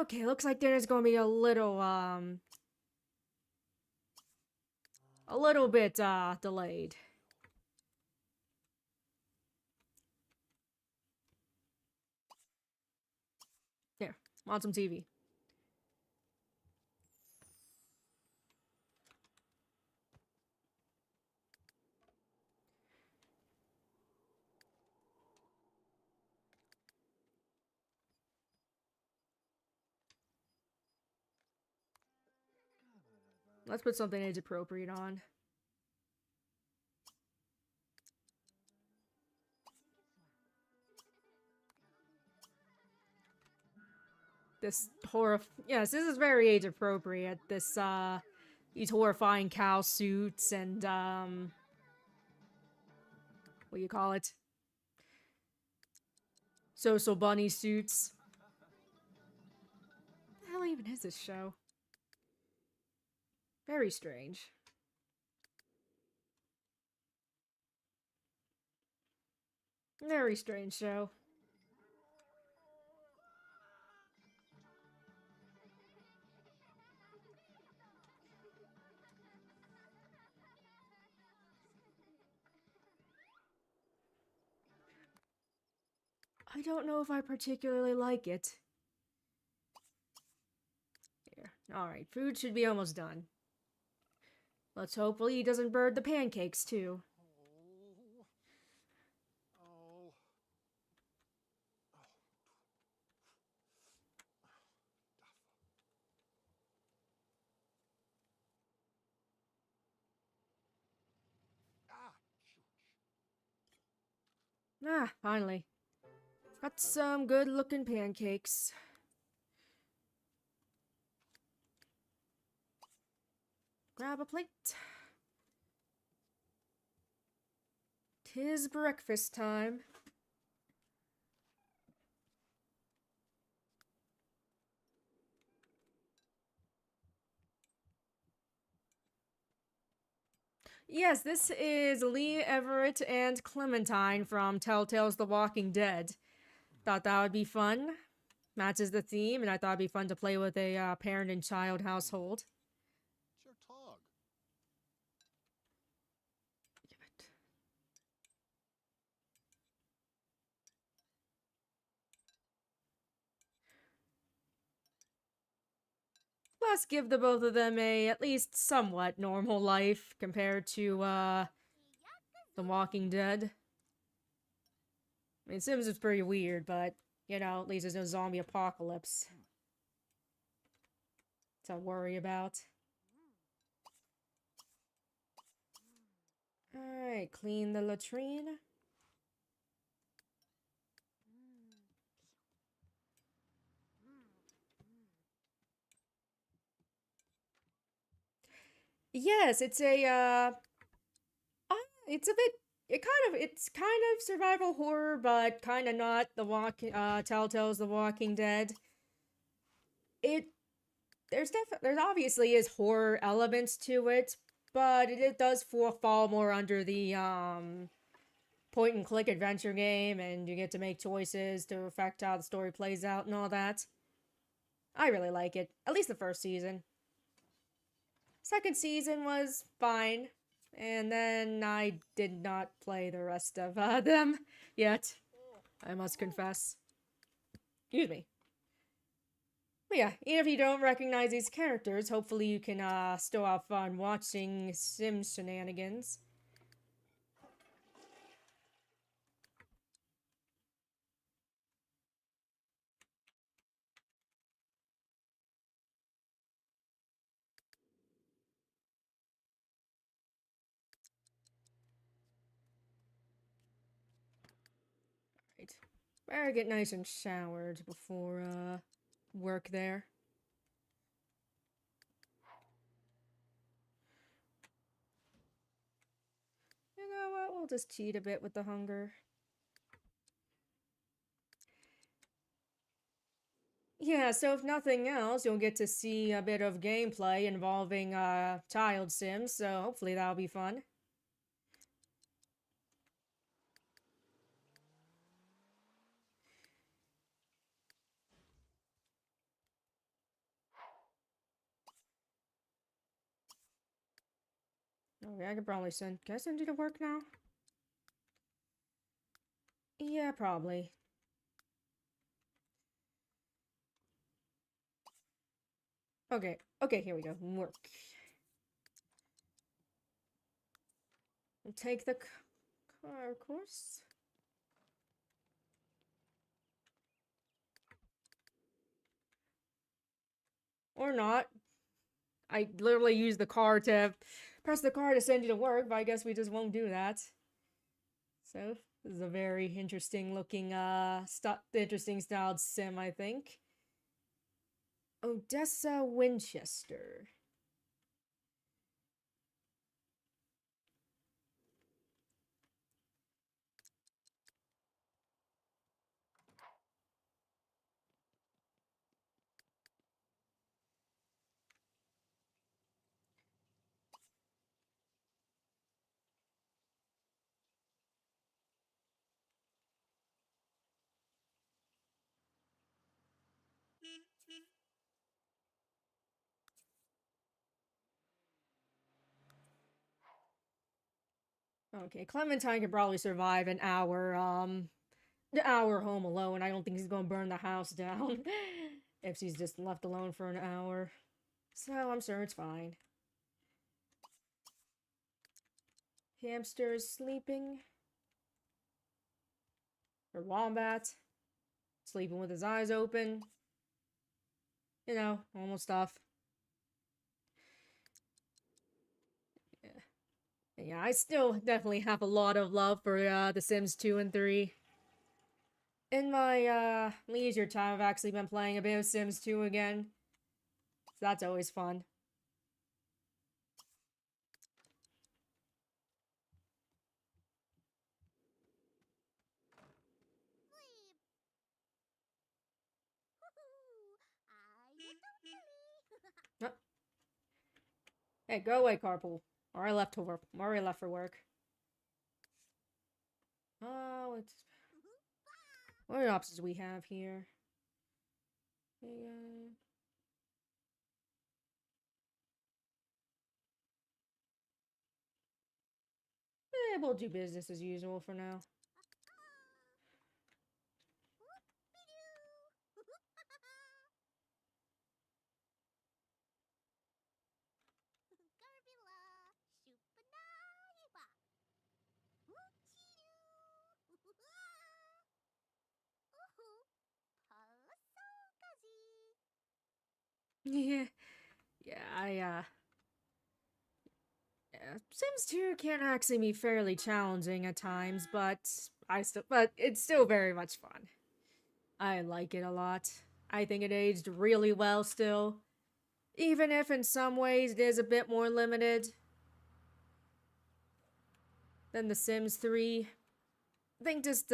Okay, looks like dinner's gonna be a little bit, delayed. Here, want some TV. Let's put something age appropriate on. Yes, this is very age appropriate. These horrifying cow suits and, what do you call it? So bunny suits. What the hell even is this show? Very strange. Very strange show. I don't know if I particularly like it. Here. Alright, food should be almost done. Let's hopefully he doesn't burn the pancakes too. Ah, finally. Got some good looking pancakes. Grab a plate. 'Tis breakfast time. Yes, this is Lee Everett and Clementine from Telltale's The Walking Dead. Thought that would be fun. Matches the theme, and I thought it'd be fun to play with a parent and child household. It's your tog. Give it. Let's give the both of them a at least somewhat normal life compared to The Walking Dead. I mean, Sims is pretty weird, but you know, at least there's no zombie apocalypse. to worry about. Alright, clean the latrine. Yes, it's a bit, it's kind of survival horror, but kind of not. Telltale's The Walking Dead. It, there's obviously is horror elements to it, but it does fall more under the, point and click adventure game, and you get to make choices to affect how the story plays out and all that. I really like it. At least the first season. Second season was fine. And then I did not play the rest of them yet. I must confess. Excuse me. But yeah, even if you don't recognize these characters, hopefully you can still have fun watching Sims shenanigans. Right. Better get nice and showered before work there. You know what? We'll just cheat a bit with the hunger. Yeah, so if nothing else, you'll get to see a bit of gameplay involving child sims, so hopefully that'll be fun. Okay, I could probably send. Can I send you to work now? Yeah, probably. Okay, okay, here we go. Work. We'll take the car, of course. Or not. I literally use the car to press the car to send you to work, but I guess we just won't do that. So, this is a very interesting looking, interesting styled sim, I think. Odessa Winchester. Okay, Clementine could probably survive the hour home alone. I don't think he's gonna burn the house down if she's just left alone for an hour. So I'm sure it's fine. Hamster's sleeping. Or wombat. Sleeping with his eyes open. You know, normal stuff. Yeah, I still definitely have a lot of love for The Sims 2 and 3. In my leisure time, I've actually been playing a bit of Sims 2 again. So that's always fun. Uh, Hey, go away, carpool. Already left to work. I'm already left for work. Oh, what options we have here? We'll do business as usual for now. Yeah. Yeah, yeah, Sims 2 can actually be fairly challenging at times, but it's still very much fun. I like it a lot. I think it aged really well still, even if in some ways it is a bit more limited than The Sims 3. I think just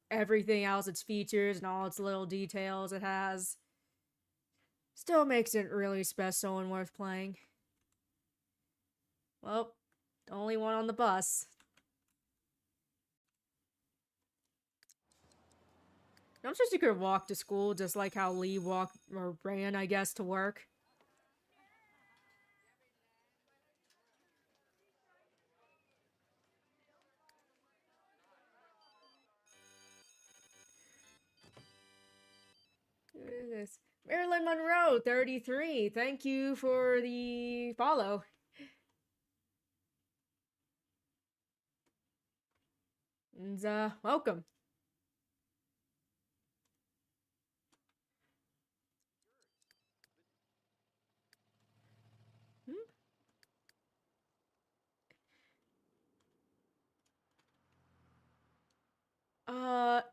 everything else, its features and all its little details it has, still makes it really special and worth playing. Well, the only one on the bus. I'm sure you could walk to school just like how Lee walked or ran, I guess, to work. This Marilyn Monroe, 33. Thank you for the follow. And welcome. Hmm?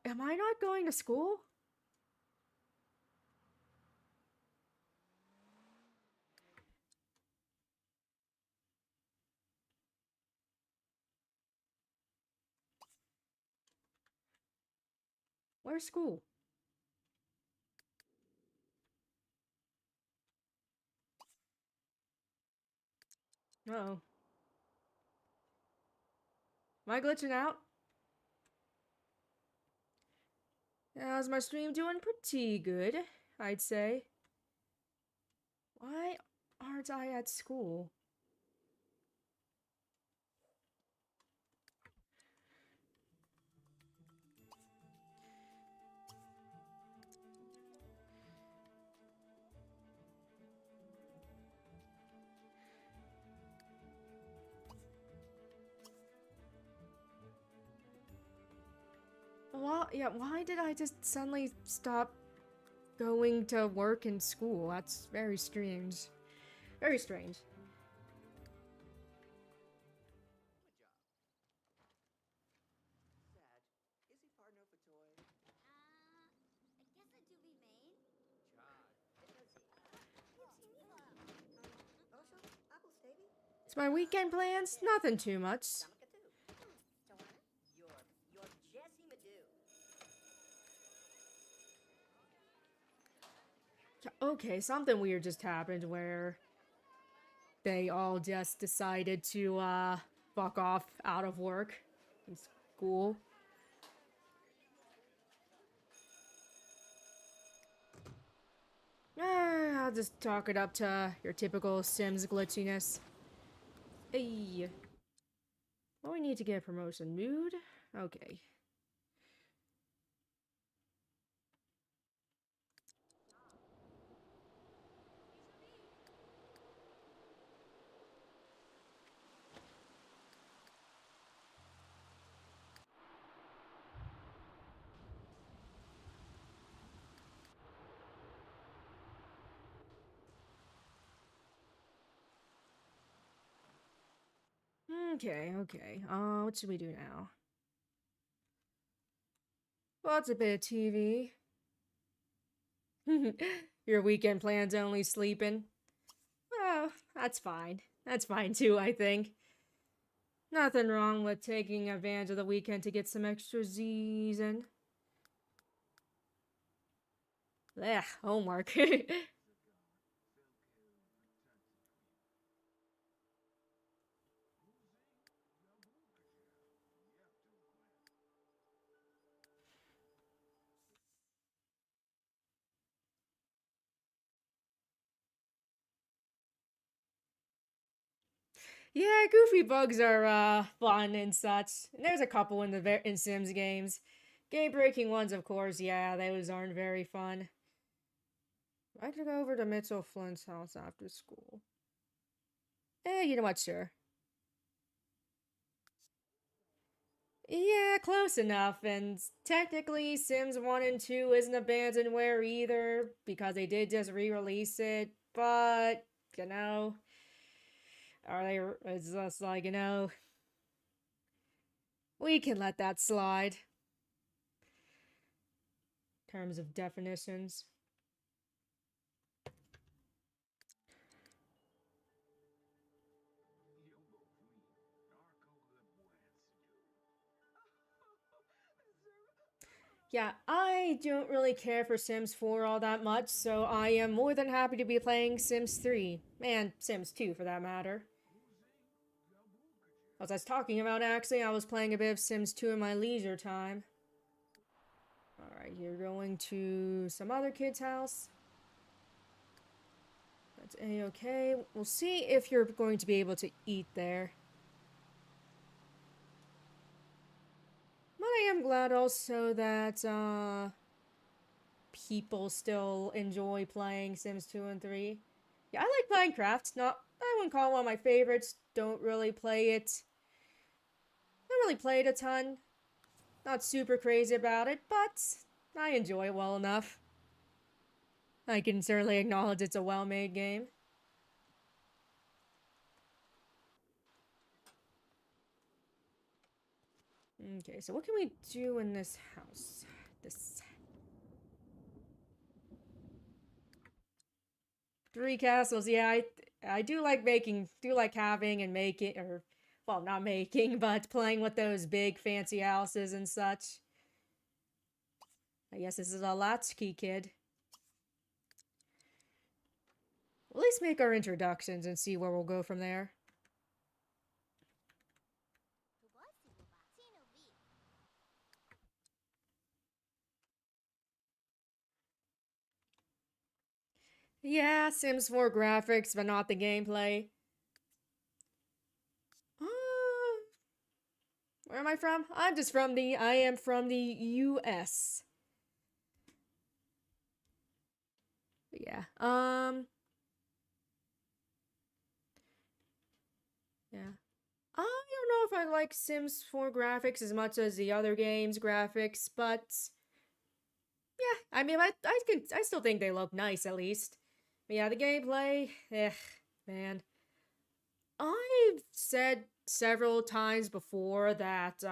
Am I not going to school? Where's school? Uh-oh. Am I glitching out? How's my stream doing? Pretty good, I'd say. Why aren't I at school? Well, yeah, why did I just suddenly stop going to work and school? That's very strange. Very strange. It's my weekend plans? Nothing too much. Okay, something weird just happened where they all just decided to fuck off out of work and school. I'll just chalk it up to your typical Sims glitchiness. Hey. Oh, we need to get a promotion. Mood? Okay. Okay. What should we do now? Well, it's a bit of TV. Your weekend plans only sleeping? Well, that's fine. That's fine too, I think. Nothing wrong with taking advantage of the weekend to get some extra Z's in. Ugh, homework. Yeah, goofy bugs are fun and such. And there's a couple in the in Sims games. Game breaking ones, of course. Yeah, those aren't very fun. I could go over to Mitchell Flint's house after school. You know what? Sure. Yeah, close enough. And technically, Sims 1 and 2 isn't abandonware either because they did just re-release it But, you know, it's just like, we can let that slide. In terms of definitions. Yeah, I don't really care for Sims 4 all that much, so I am more than happy to be playing Sims 3. And Sims 2 for that matter. As I was talking about, actually, I was playing a bit of Sims 2 in my leisure time. Alright, you're going to some other kid's house. That's a-okay. We'll see if you're going to be able to eat there. But I am glad also that, people still enjoy playing Sims 2 and 3. Yeah, I like Minecraft. I wouldn't call it one of my favorites. Don't really play it. Don't really play it a ton. Not super crazy about it, but I enjoy it well enough. I can certainly acknowledge it's a well-made game. Okay, so what can we do in this house? This 3 castles. Yeah, I do like having and making, or well, not making, but playing with those big fancy houses and such. I guess this is a latchkey kid. We'll at least make our introductions and see where we'll go from there. Yeah, Sims 4 graphics, but not the gameplay. Where am I from? I am from the US. But yeah, yeah. I don't know if I like Sims 4 graphics as much as the other games' graphics, but yeah, I mean, I still think they look nice at least. But yeah, the gameplay, man. I've said several times before that,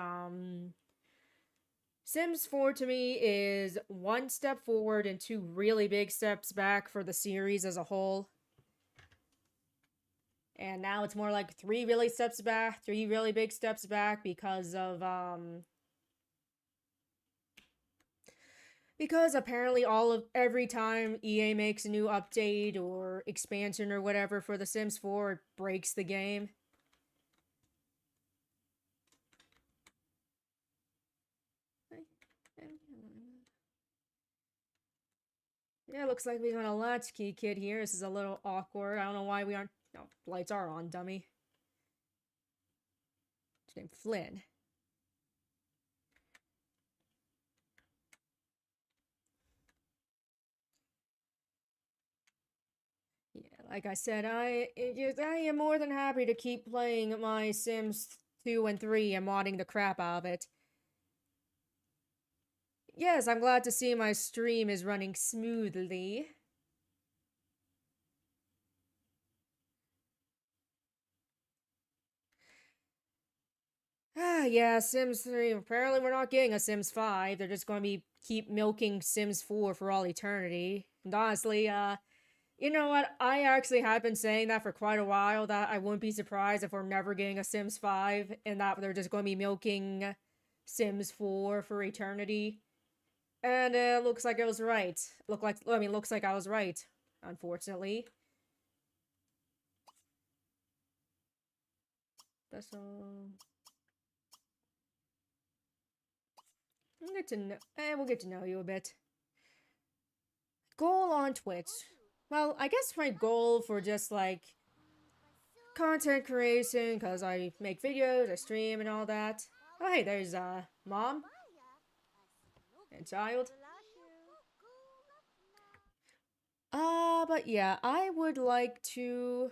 Sims 4 to me is 1 step forward and 2 really big steps back for the series as a whole. And now it's more like 3 really big steps back because apparently every time EA makes a new update or expansion or whatever for The Sims 4, it breaks the game. Yeah, looks like we got a latchkey kid here. This is a little awkward. I don't know why we aren't... No, lights are on, dummy. His name's Flynn. Yeah, like I said, I am more than happy to keep playing my Sims 2 and 3 and modding the crap out of it. Yes, I'm glad to see my stream is running smoothly. Ah, yeah, Sims 3. Apparently we're not getting a Sims 5. They're just going to keep milking Sims 4 for all eternity. And honestly, you know what? I actually have been saying that for quite a while, that I wouldn't be surprised if we're never getting a Sims 5 and that they're just going to be milking Sims 4 for eternity. And it looks like it was right. Looks like I was right, unfortunately. That's all. We'll get to know you a bit. Goal on Twitch. Well, I guess my goal for just like content creation, because I make videos, I stream and all that. Oh hey, there's mom and child. But yeah, I would like to...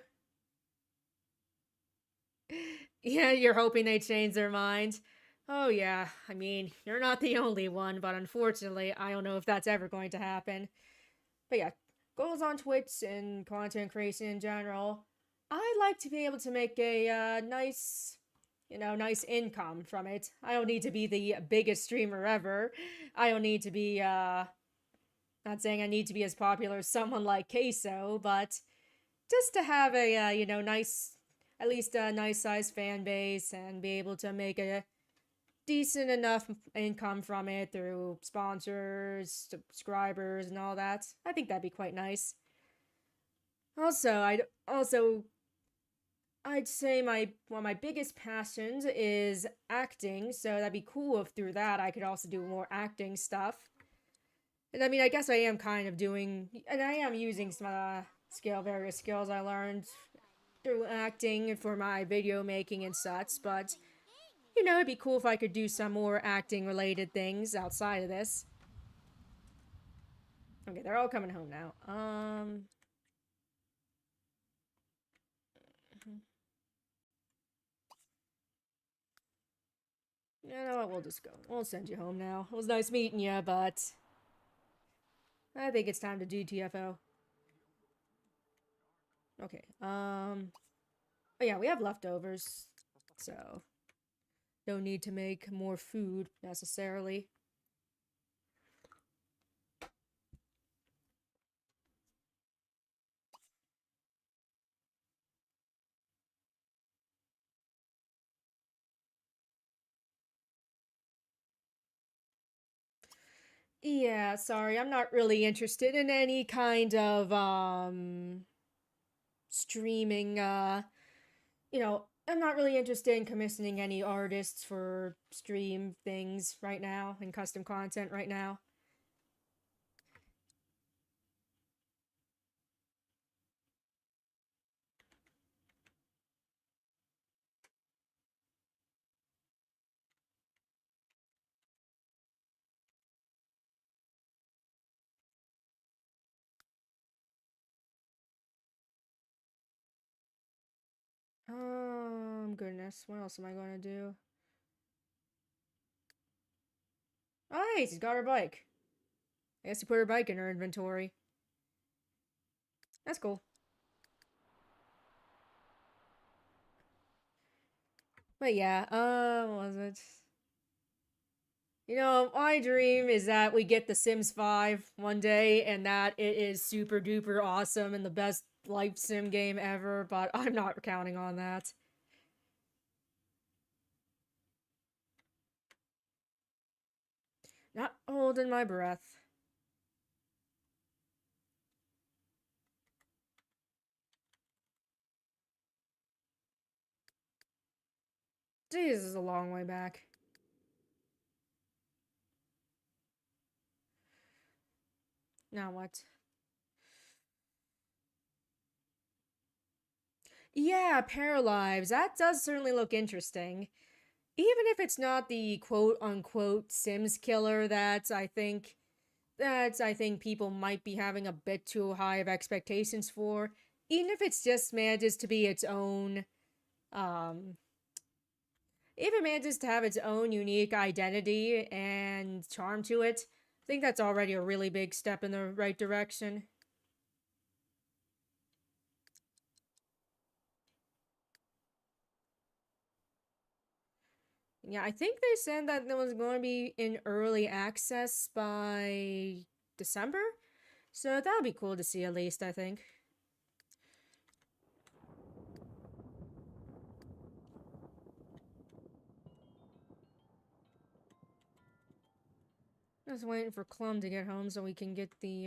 Yeah, you're hoping they change their mind. Oh yeah, I mean, you're not the only one, but unfortunately, I don't know if that's ever going to happen. But yeah, goals on Twitch and content creation in general, I like to be able to make a nice, nice income from it. I don't need to be the biggest streamer ever. I don't need to be, not saying I need to be as popular as someone like Queso, but just to have a, nice, at least a nice sized fan base and be able to make a decent enough income from it through sponsors, subscribers, and all that. I think that'd be quite nice. Also I'd say one of my biggest passions is acting, so that'd be cool if through that I could also do more acting stuff. And I mean, I guess I am kind of doing, and I am using some various skills I learned through acting for my video making and such, but it'd be cool if I could do some more acting related things outside of this. Okay, they're all coming home now. You know what? We'll just go. We'll send you home now. It was nice meeting you, but I think it's time to GTFO. Okay. Oh yeah, we have leftovers, so no need to make more food necessarily. Yeah, sorry, I'm not really interested in any kind of streaming I'm not really interested in commissioning any artists for stream things right now and custom content right now. Goodness, what else am I going to do? Oh, hey, she's got her bike. I guess she put her bike in her inventory. That's cool. But yeah, what was it? My dream is that we get The Sims 5 one day and that it is super duper awesome and the best life sim game ever, but I'm not counting on that. Not holding my breath. Jeez, this is a long way back. Now what? Yeah, Paralives. That does certainly look interesting. Even if it's not the quote unquote Sims killer that I think people might be having a bit too high of expectations for. Even if it's just manages to be its own if it manages to have its own unique identity and charm to it, I think that's already a really big step in the right direction. Yeah, I think they said that it was going to be in early access by December. So that would be cool to see at least, I think. Just waiting for Clum to get home so we can get the,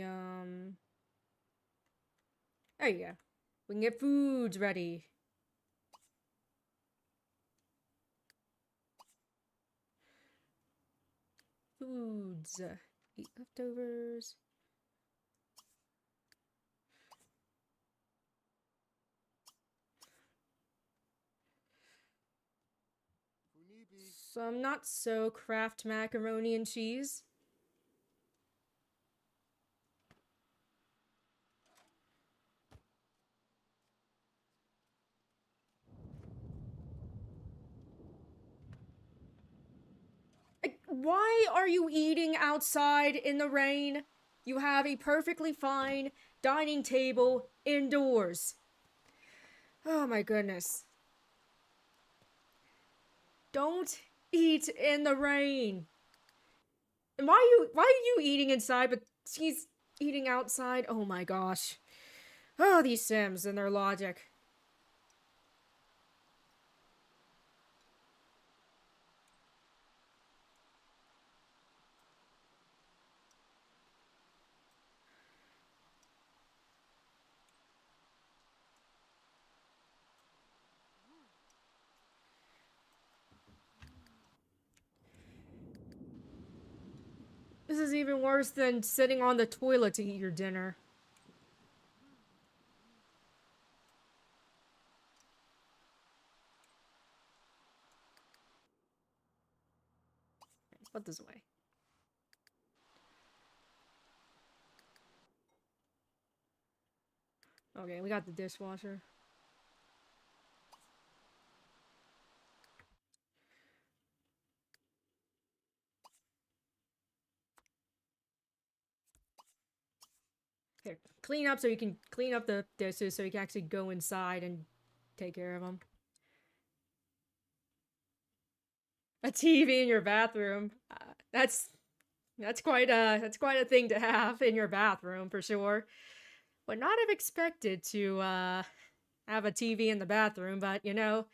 There you go. We can get foods ready. Foods. Eat leftovers. Some not so craft macaroni and cheese. Why are you eating outside in the rain? You have a perfectly fine dining table indoors. Oh my goodness. Don't eat in the rain. And why are you eating inside but she's eating outside? Oh my gosh. Oh, these Sims and their logic. This is even worse than sitting on the toilet to eat your dinner. Put this away. Okay, we got the dishwasher. Here, clean up so you can clean up the dishes so you can actually go inside and take care of them. A TV in your bathroom. That's quite a thing to have in your bathroom for sure. Would not have expected to have a TV in the bathroom, but you know,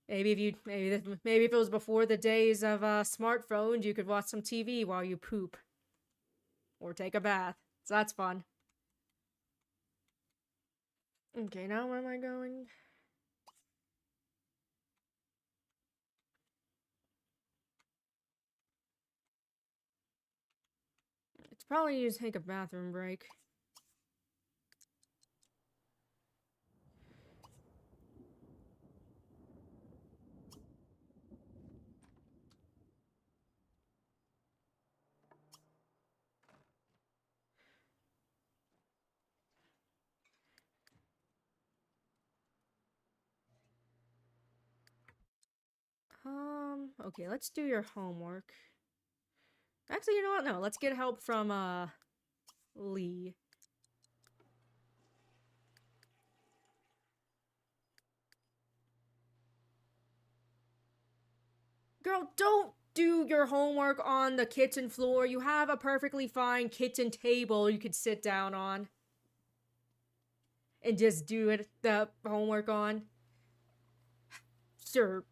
maybe if it was before the days of smartphones, you could watch some TV while you poop or take a bath. So that's fun. Okay, now where am I going? It's probably need to take a bathroom break. Okay, let's do your homework. Actually, you know what? No, let's get help from, Lee. Girl, don't do your homework on the kitchen floor. You have a perfectly fine kitchen table you could sit down on. And just do the homework on. Sure,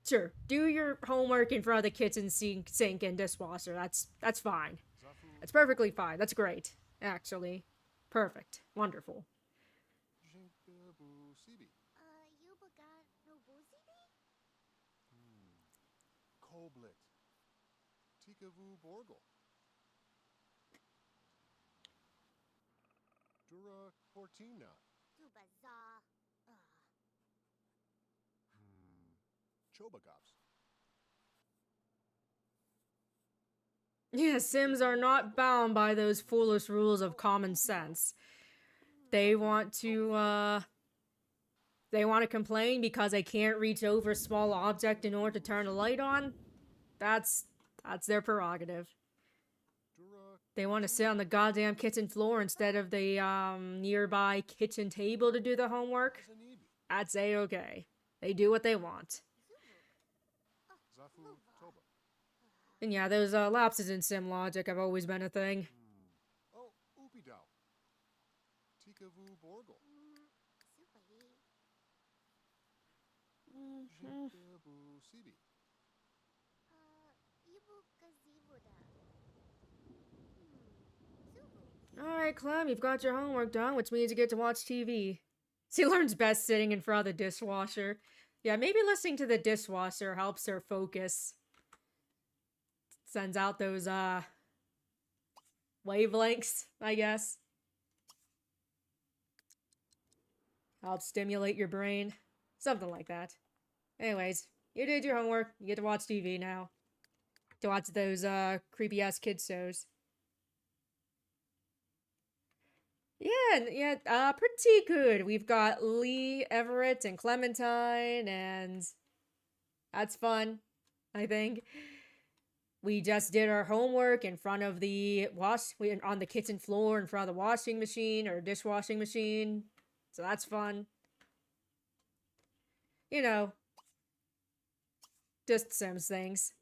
sure. Do your homework in front of the kitchen sink and dishwasher. That's fine. That's perfectly fine. That's great, actually. Perfect. Wonderful. Koblit. Tikavu Borgel. Dura Cortina. Chobagops. Yeah, Sims are not bound by those foolish rules of common sense. They want to complain because they can't reach over a small object in order to turn a light on. That's their prerogative. They want to sit on the goddamn kitchen floor instead of the nearby kitchen table to do the homework. That's a-okay. They do what they want. And yeah, those lapses in sim logic have always been a thing. Oh, Upidao. Tikavu Borgel. Jinkabu Sibi. Alright, Clem, you've got your homework done, which means you get to watch TV. She learns best sitting in front of the dishwasher. Yeah, maybe listening to the dishwasher helps her focus. Sends out those, wavelengths, I guess. Helps stimulate your brain. Something like that. Anyways, you did your homework. You get to watch TV now. To watch those, creepy-ass kids shows. Yeah, pretty good. We've got Lee, Everett, and Clementine, and that's fun, I think. We just did our homework in front of the on the kitchen floor in front of the washing machine or dishwashing machine. So that's fun. You know, just Sims things.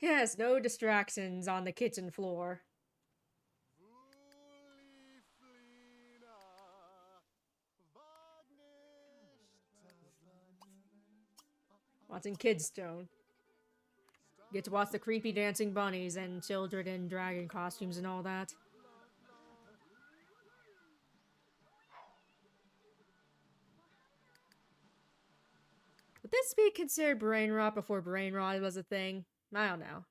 Yes, no distractions on the kitchen floor. Watching Kidstone. Get to watch the creepy dancing bunnies and children in dragon costumes and all that. Would this be considered brain rot before brain rot was a thing? I don't know.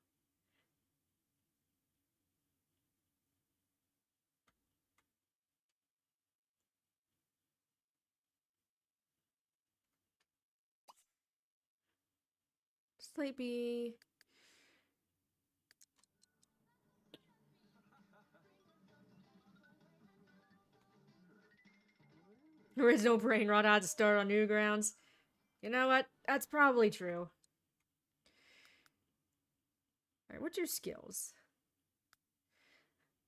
Sleepy. There is no brain rot out to start on Newgrounds. You know what? That's probably true. Alright, what's your skills?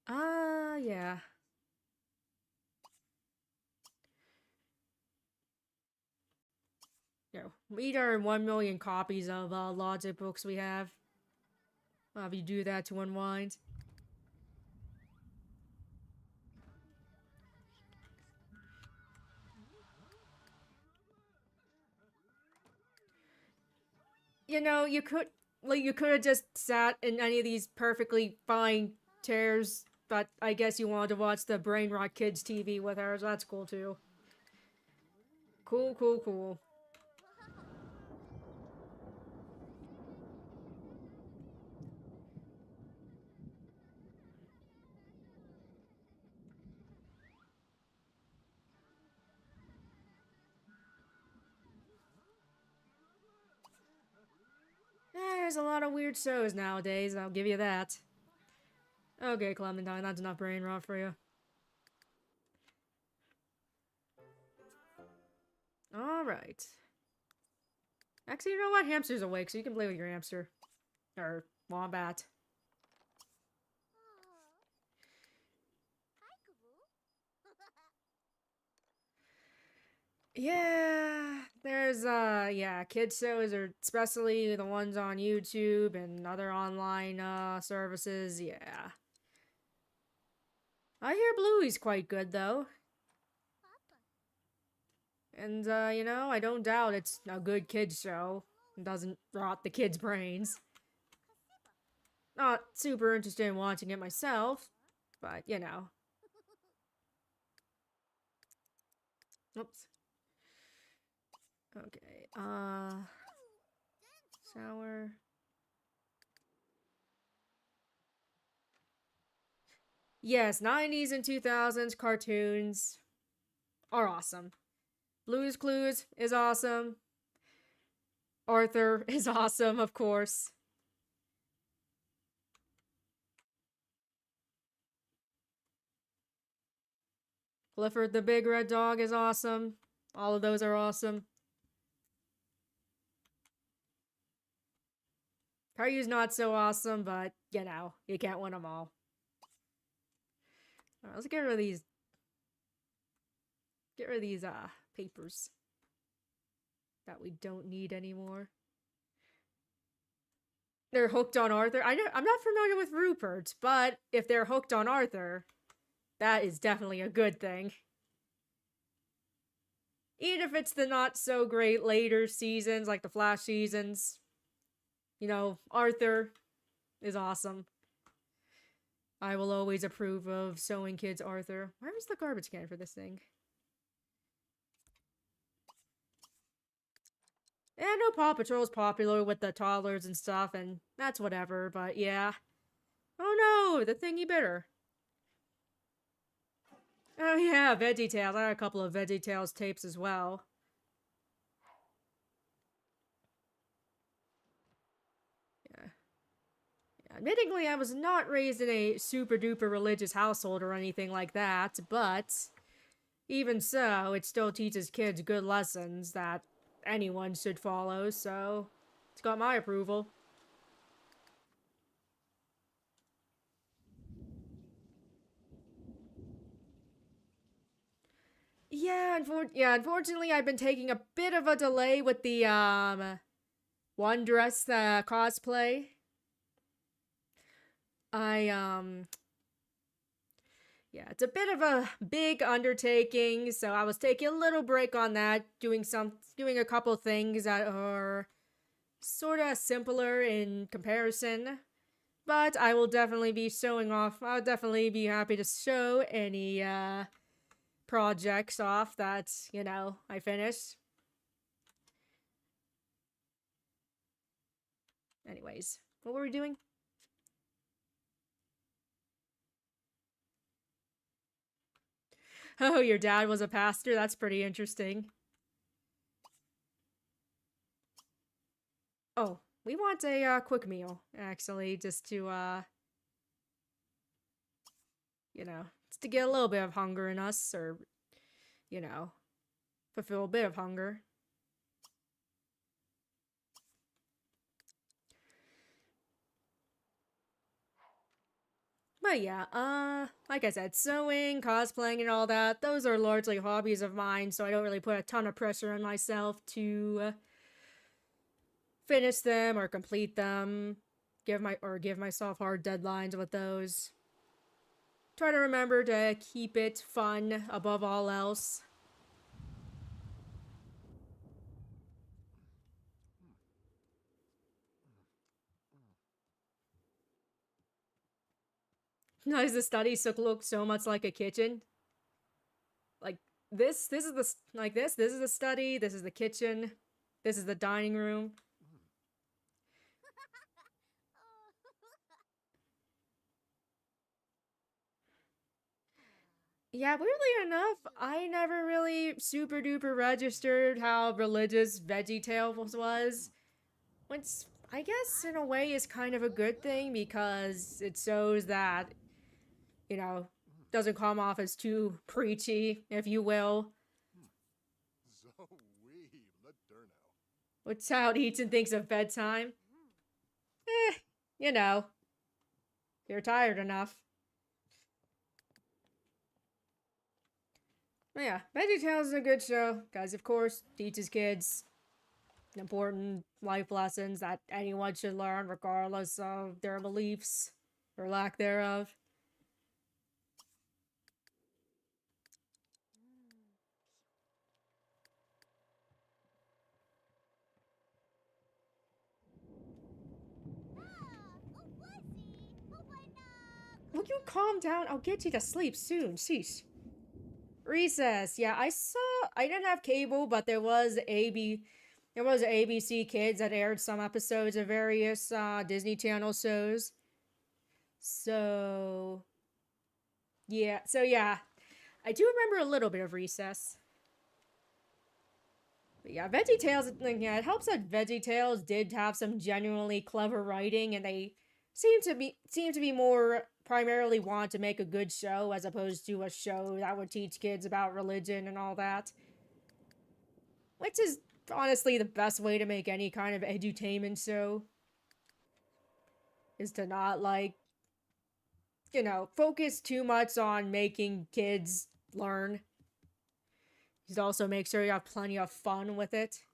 Yeah. No. Read our 1 million copies of logic books we have. I'll have you do that to unwind. You know, you could have just sat in any of these perfectly fine chairs, but I guess you wanted to watch the Brain Rot Kids TV with her, so that's cool too. Cool, cool, cool. There's a lot of weird shows nowadays, I'll give you that. Okay, Clementine, that's enough brain rot for you. Alright. Actually, you know what? Hamster's awake, so you can play with your hamster. Or wombat. Yeah, there's, yeah, kids shows, or especially the ones on YouTube and other online, services, yeah. I hear Bluey's quite good, though. And, you know, I don't doubt it's a good kids show. It doesn't rot the kids' brains. Not super interested in watching it myself, but, you know. Oops. Okay, shower. Yes, 90s and 2000s cartoons are awesome. Blue's Clues is awesome. Arthur is awesome, of course. Clifford the Big Red Dog is awesome. All of those are awesome. Caillou's not so awesome, but, you know, you can't win them all. Alright, let's get rid of these. Get rid of these, papers. That we don't need anymore. They're hooked on Arthur. I'm not familiar with Rupert, but if they're hooked on Arthur, that is definitely a good thing. Even if it's the not so great later seasons, like the Flash seasons, you know, Arthur is awesome. I will always approve of showing kids Arthur. Where was the garbage can for this thing? Yeah, no, Paw Patrol's popular with the toddlers and stuff, and that's whatever, but yeah. Oh no, the thingy bitter. Oh yeah, VeggieTales. I got a couple of VeggieTales tapes as well. Yeah. Admittingly, I was not raised in a super duper religious household or anything like that, but even so, it still teaches kids good lessons that anyone should follow, so it's got my approval. Yeah, unfortunately, I've been taking a bit of a delay with the, one dress, cosplay. I, yeah, it's a bit of a big undertaking, so I was taking a little break on that, doing a couple things that are sort of simpler in comparison. But I will definitely be showing off. I'll definitely be happy to show any projects off that, I finished. Anyways, what were we doing? Oh, your dad was a pastor? That's pretty interesting. Oh, we want a quick meal, actually, just to, just to get a little bit of hunger in us, or, you know, fulfill a bit of hunger. But yeah, like I said, sewing, cosplaying, and all that, those are largely hobbies of mine, so I don't really put a ton of pressure on myself to finish them or complete them. Give myself hard deadlines with those. Try to remember to keep it fun above all else. Does the study look so much like a kitchen? Like this is the like this is the study, this is the kitchen, this is the dining room. Yeah, weirdly enough, I never really super duper registered how religious Veggie Tales was. Which I guess in a way is kind of a good thing because it shows that, you know, doesn't come off as too preachy, if you will. Zoe, Ladurno. What's how it eats and thinks of bedtime. Eh, you know, you're tired enough. But yeah, VeggieTales is a good show, guys. Of course, teaches kids important life lessons that anyone should learn, regardless of their beliefs or lack thereof. Will you calm down? I'll get you to sleep soon. Sheesh. Recess. Yeah, I saw. I didn't have cable, but there was ABC Kids that aired some episodes of various Disney Channel shows. So yeah, I do remember a little bit of Recess. But yeah, VeggieTales. Yeah, it helps that VeggieTales did have some genuinely clever writing, and they seem to be more primarily want to make a good show as opposed to a show that would teach kids about religion and all that, which is honestly the best way to make any kind of edutainment show, is to not focus too much on making kids learn. Just also make sure you have plenty of fun with it.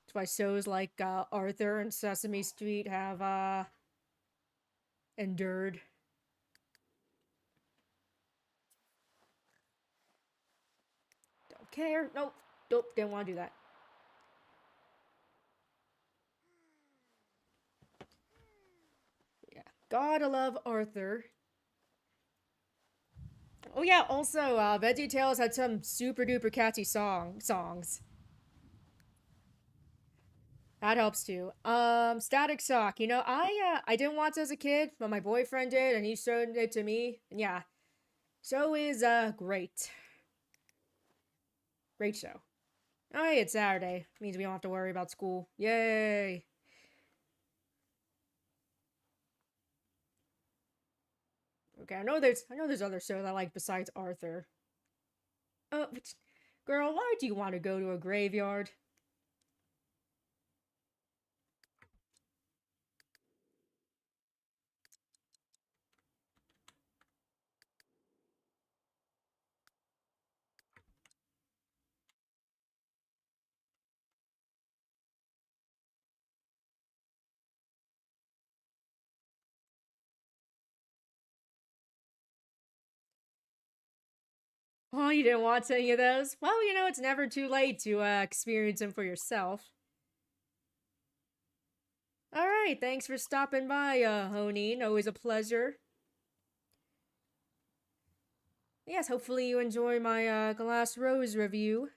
That's why shows like Arthur and Sesame Street have endured. Don't care. Nope, didn't want to do that. Yeah, gotta love Arthur. Oh yeah, also VeggieTales had some super duper catchy songs. That helps too. Static Shock. I didn't watch it as a kid, but my boyfriend did, and he showed it to me. And yeah, show is great. Great show. Oh, hey, it's Saturday. Means we don't have to worry about school. Yay! Okay, I know there's other shows I like besides Arthur. But, girl, why do you want to go to a graveyard? Oh, you didn't watch any of those? Well, you know, it's never too late to experience them for yourself. Alright, thanks for stopping by, Honeen. Always a pleasure. Yes, hopefully you enjoy my Glass Rose review.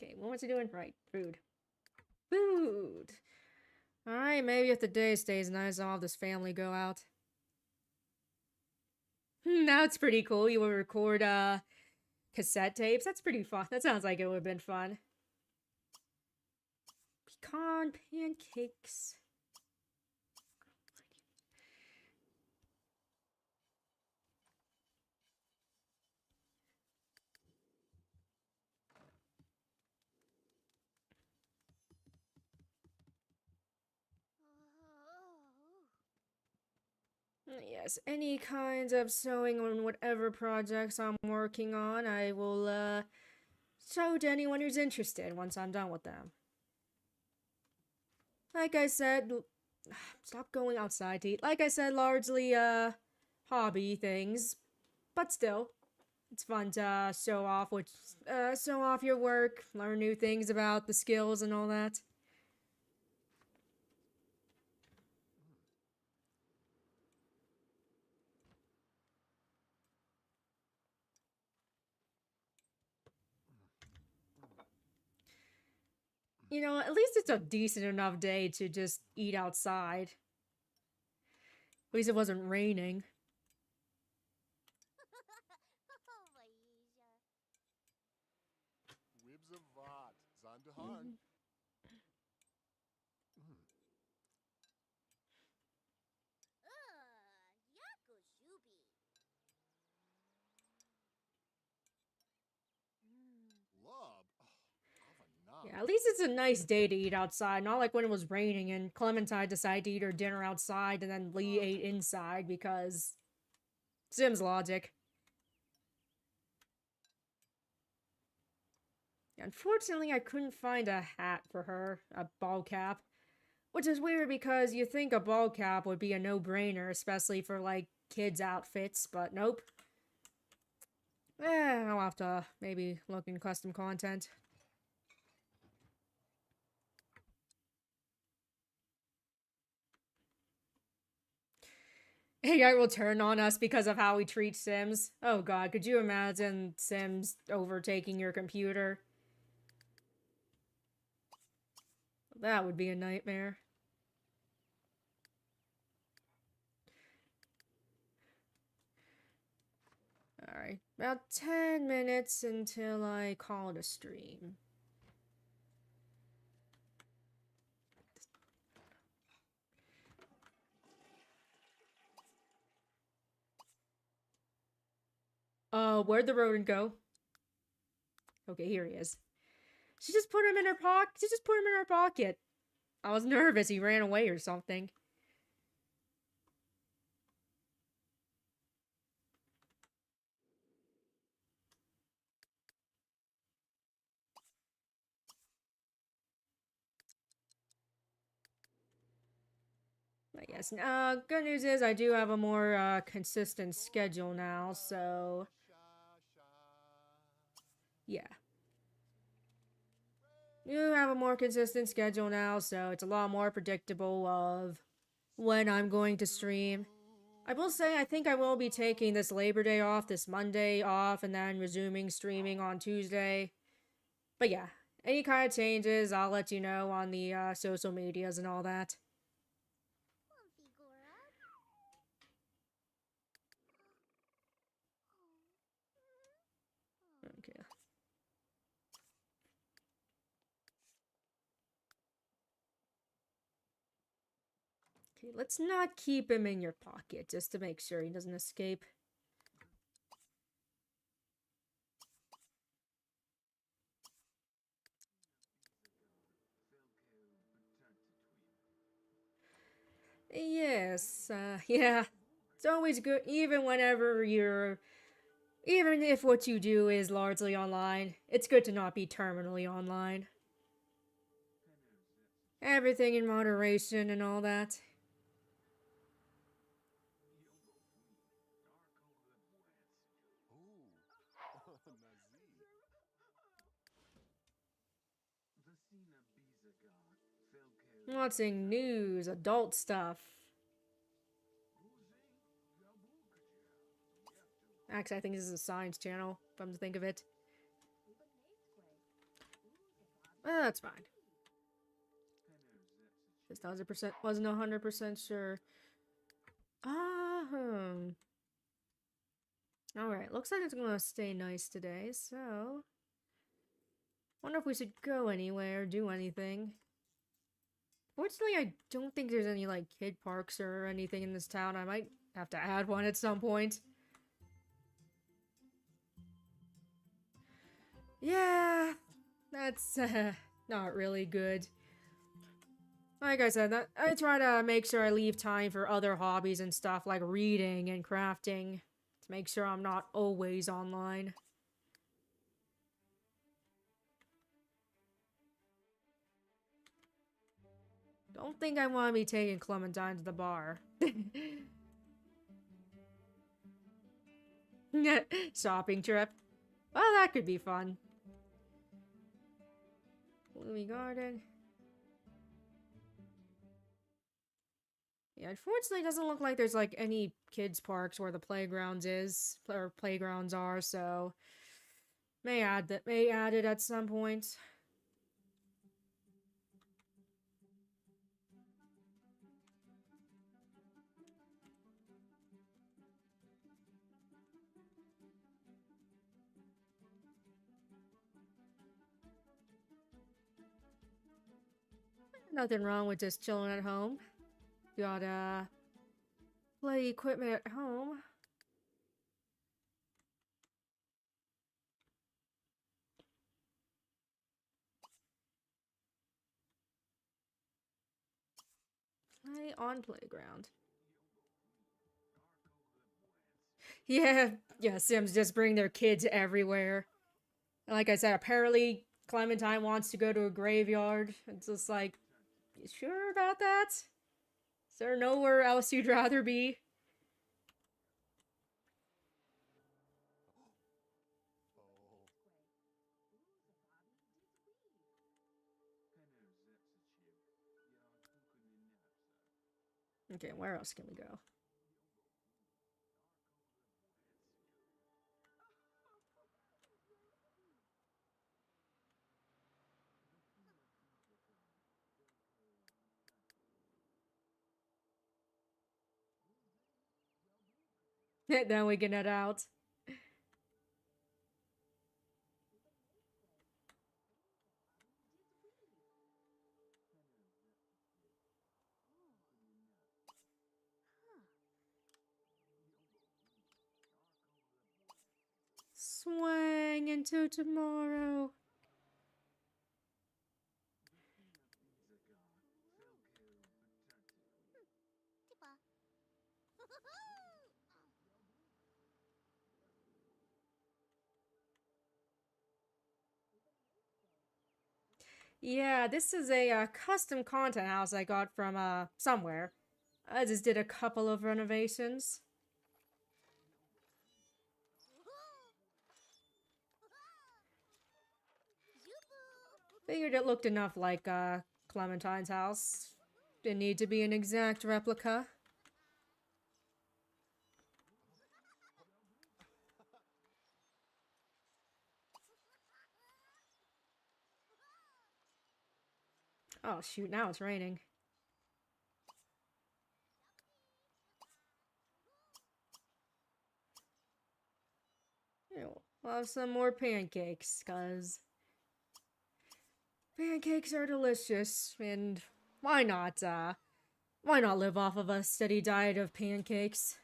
Okay, what was he doing? Right, food. Food! Alright, maybe if the day stays nice, I'll have this family go out. Now it's pretty cool. You will record cassette tapes. That's pretty fun. That sounds like it would have been fun. Pecan pancakes. Yes, any kinds of sewing on whatever projects I'm working on, I will show to anyone who's interested once I'm done with them. Like I said, stop going outside to eat. Like I said, largely hobby things, but still, it's fun to show off your work, learn new things about the skills and all that. You know, at least it's a decent enough day to just eat outside. At least it wasn't raining. Wibs of Vat, Zandeharn. Lub. Yeah, at least it's a nice day to eat outside. Not like when it was raining and Clementine decided to eat her dinner outside and then Lee ate inside because Sims logic. Unfortunately, I couldn't find a hat for her, a ball cap. Which is weird because you think a ball cap would be a no-brainer, especially for, like, kids' outfits, but nope. I'll have to maybe look in custom content. AI will turn on us because of how we treat Sims. Oh god, could you imagine Sims overtaking your computer? That would be a nightmare. Alright, about 10 minutes until I call it a stream. Where'd the rodent go? Okay, here he is. She just put him in her pocket. She just put him in her pocket. I was nervous he ran away or something. But yes, good news is I do have a more consistent schedule now, so yeah. You have a more consistent schedule now, so it's a lot more predictable of when I'm going to stream. I will say, I think I will be taking this Labor Day off, this Monday off, and then resuming streaming on Tuesday. But yeah, any kind of changes, I'll let you know on the social medias and all that. Okay. Okay, let's not keep him in your pocket, just to make sure he doesn't escape. Yes, yeah. It's always good, even whenever you're... Even if what you do is largely online, it's good to not be terminally online. Everything in moderation and all that. Ooh. Nazi. Watching news, adult stuff. Actually, I think this is a science channel, come to think of it. That's fine. Just 100%, wasn't 100% sure. Alright, looks like it's gonna stay nice today, so... Wonder if we should go anywhere, do anything. Fortunately, I don't think there's any, like, kid parks or anything in this town. I might have to add one at some point. Yeah, that's, not really good. Like I said, I try to make sure I leave time for other hobbies and stuff, like reading and crafting, to make sure I'm not always online. Don't think I want to be taking Clementine to the bar. Shopping trip. Well, that could be fun. Louis Garden. Yeah, unfortunately, it doesn't look like there's like any kids parks where the playgrounds is or playgrounds are. So may add it at some point. Nothing wrong with just chilling at home. Got play equipment at home. Play on playground. Yeah, yeah, Sims just bring their kids everywhere. And like I said, apparently Clementine wants to go to a graveyard. It's just like, you sure about that? Is there nowhere else you'd rather be? Oh. Okay, where else can we go? Then we can head out. Swing into tomorrow. Yeah, this is a custom content house I got from somewhere. I just did a couple of renovations. Figured it looked enough like Clementine's house. Didn't need to be an exact replica. Oh, shoot, now it's raining. Yeah, we'll have some more pancakes, cause pancakes are delicious, and why why not live off of a steady diet of pancakes?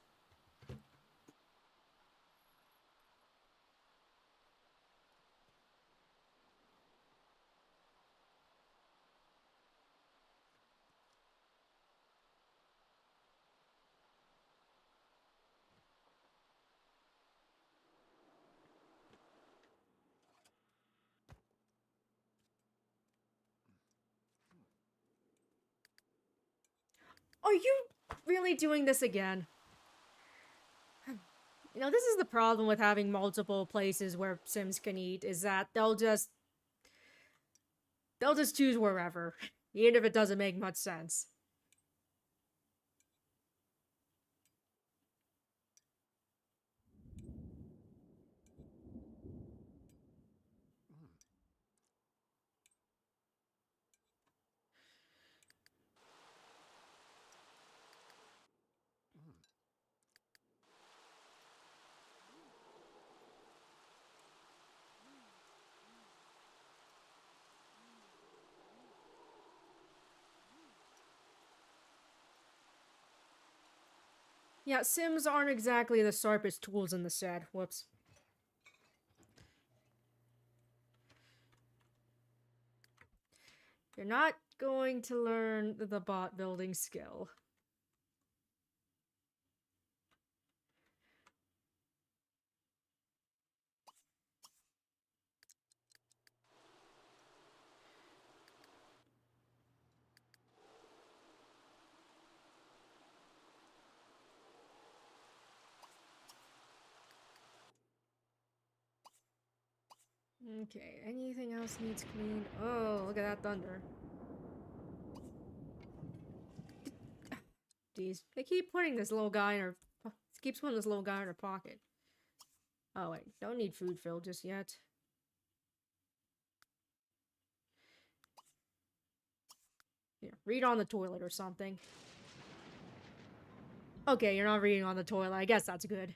Are you really doing this again? You know, this is the problem with having multiple places where Sims can eat, is that they'll just choose wherever, even if it doesn't make much sense. Yeah, Sims aren't exactly the sharpest tools in the shed. Whoops. You're not going to learn the bot building skill. Okay, anything else needs clean? Oh, look at that thunder. Jeez, they keep putting this little guy in her... Keeps putting this little guy in her pocket. Oh wait, don't need food filled just yet. Here, read on the toilet or something. Okay, you're not reading on the toilet. I guess that's good.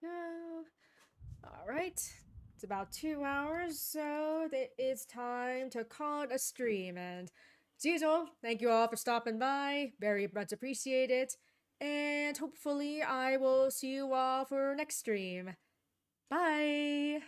Go. Alright. It's about 2 hours, so it's time to call it a stream. And as usual, thank you all for stopping by. Very much appreciate it. And hopefully I will see you all for next stream. Bye!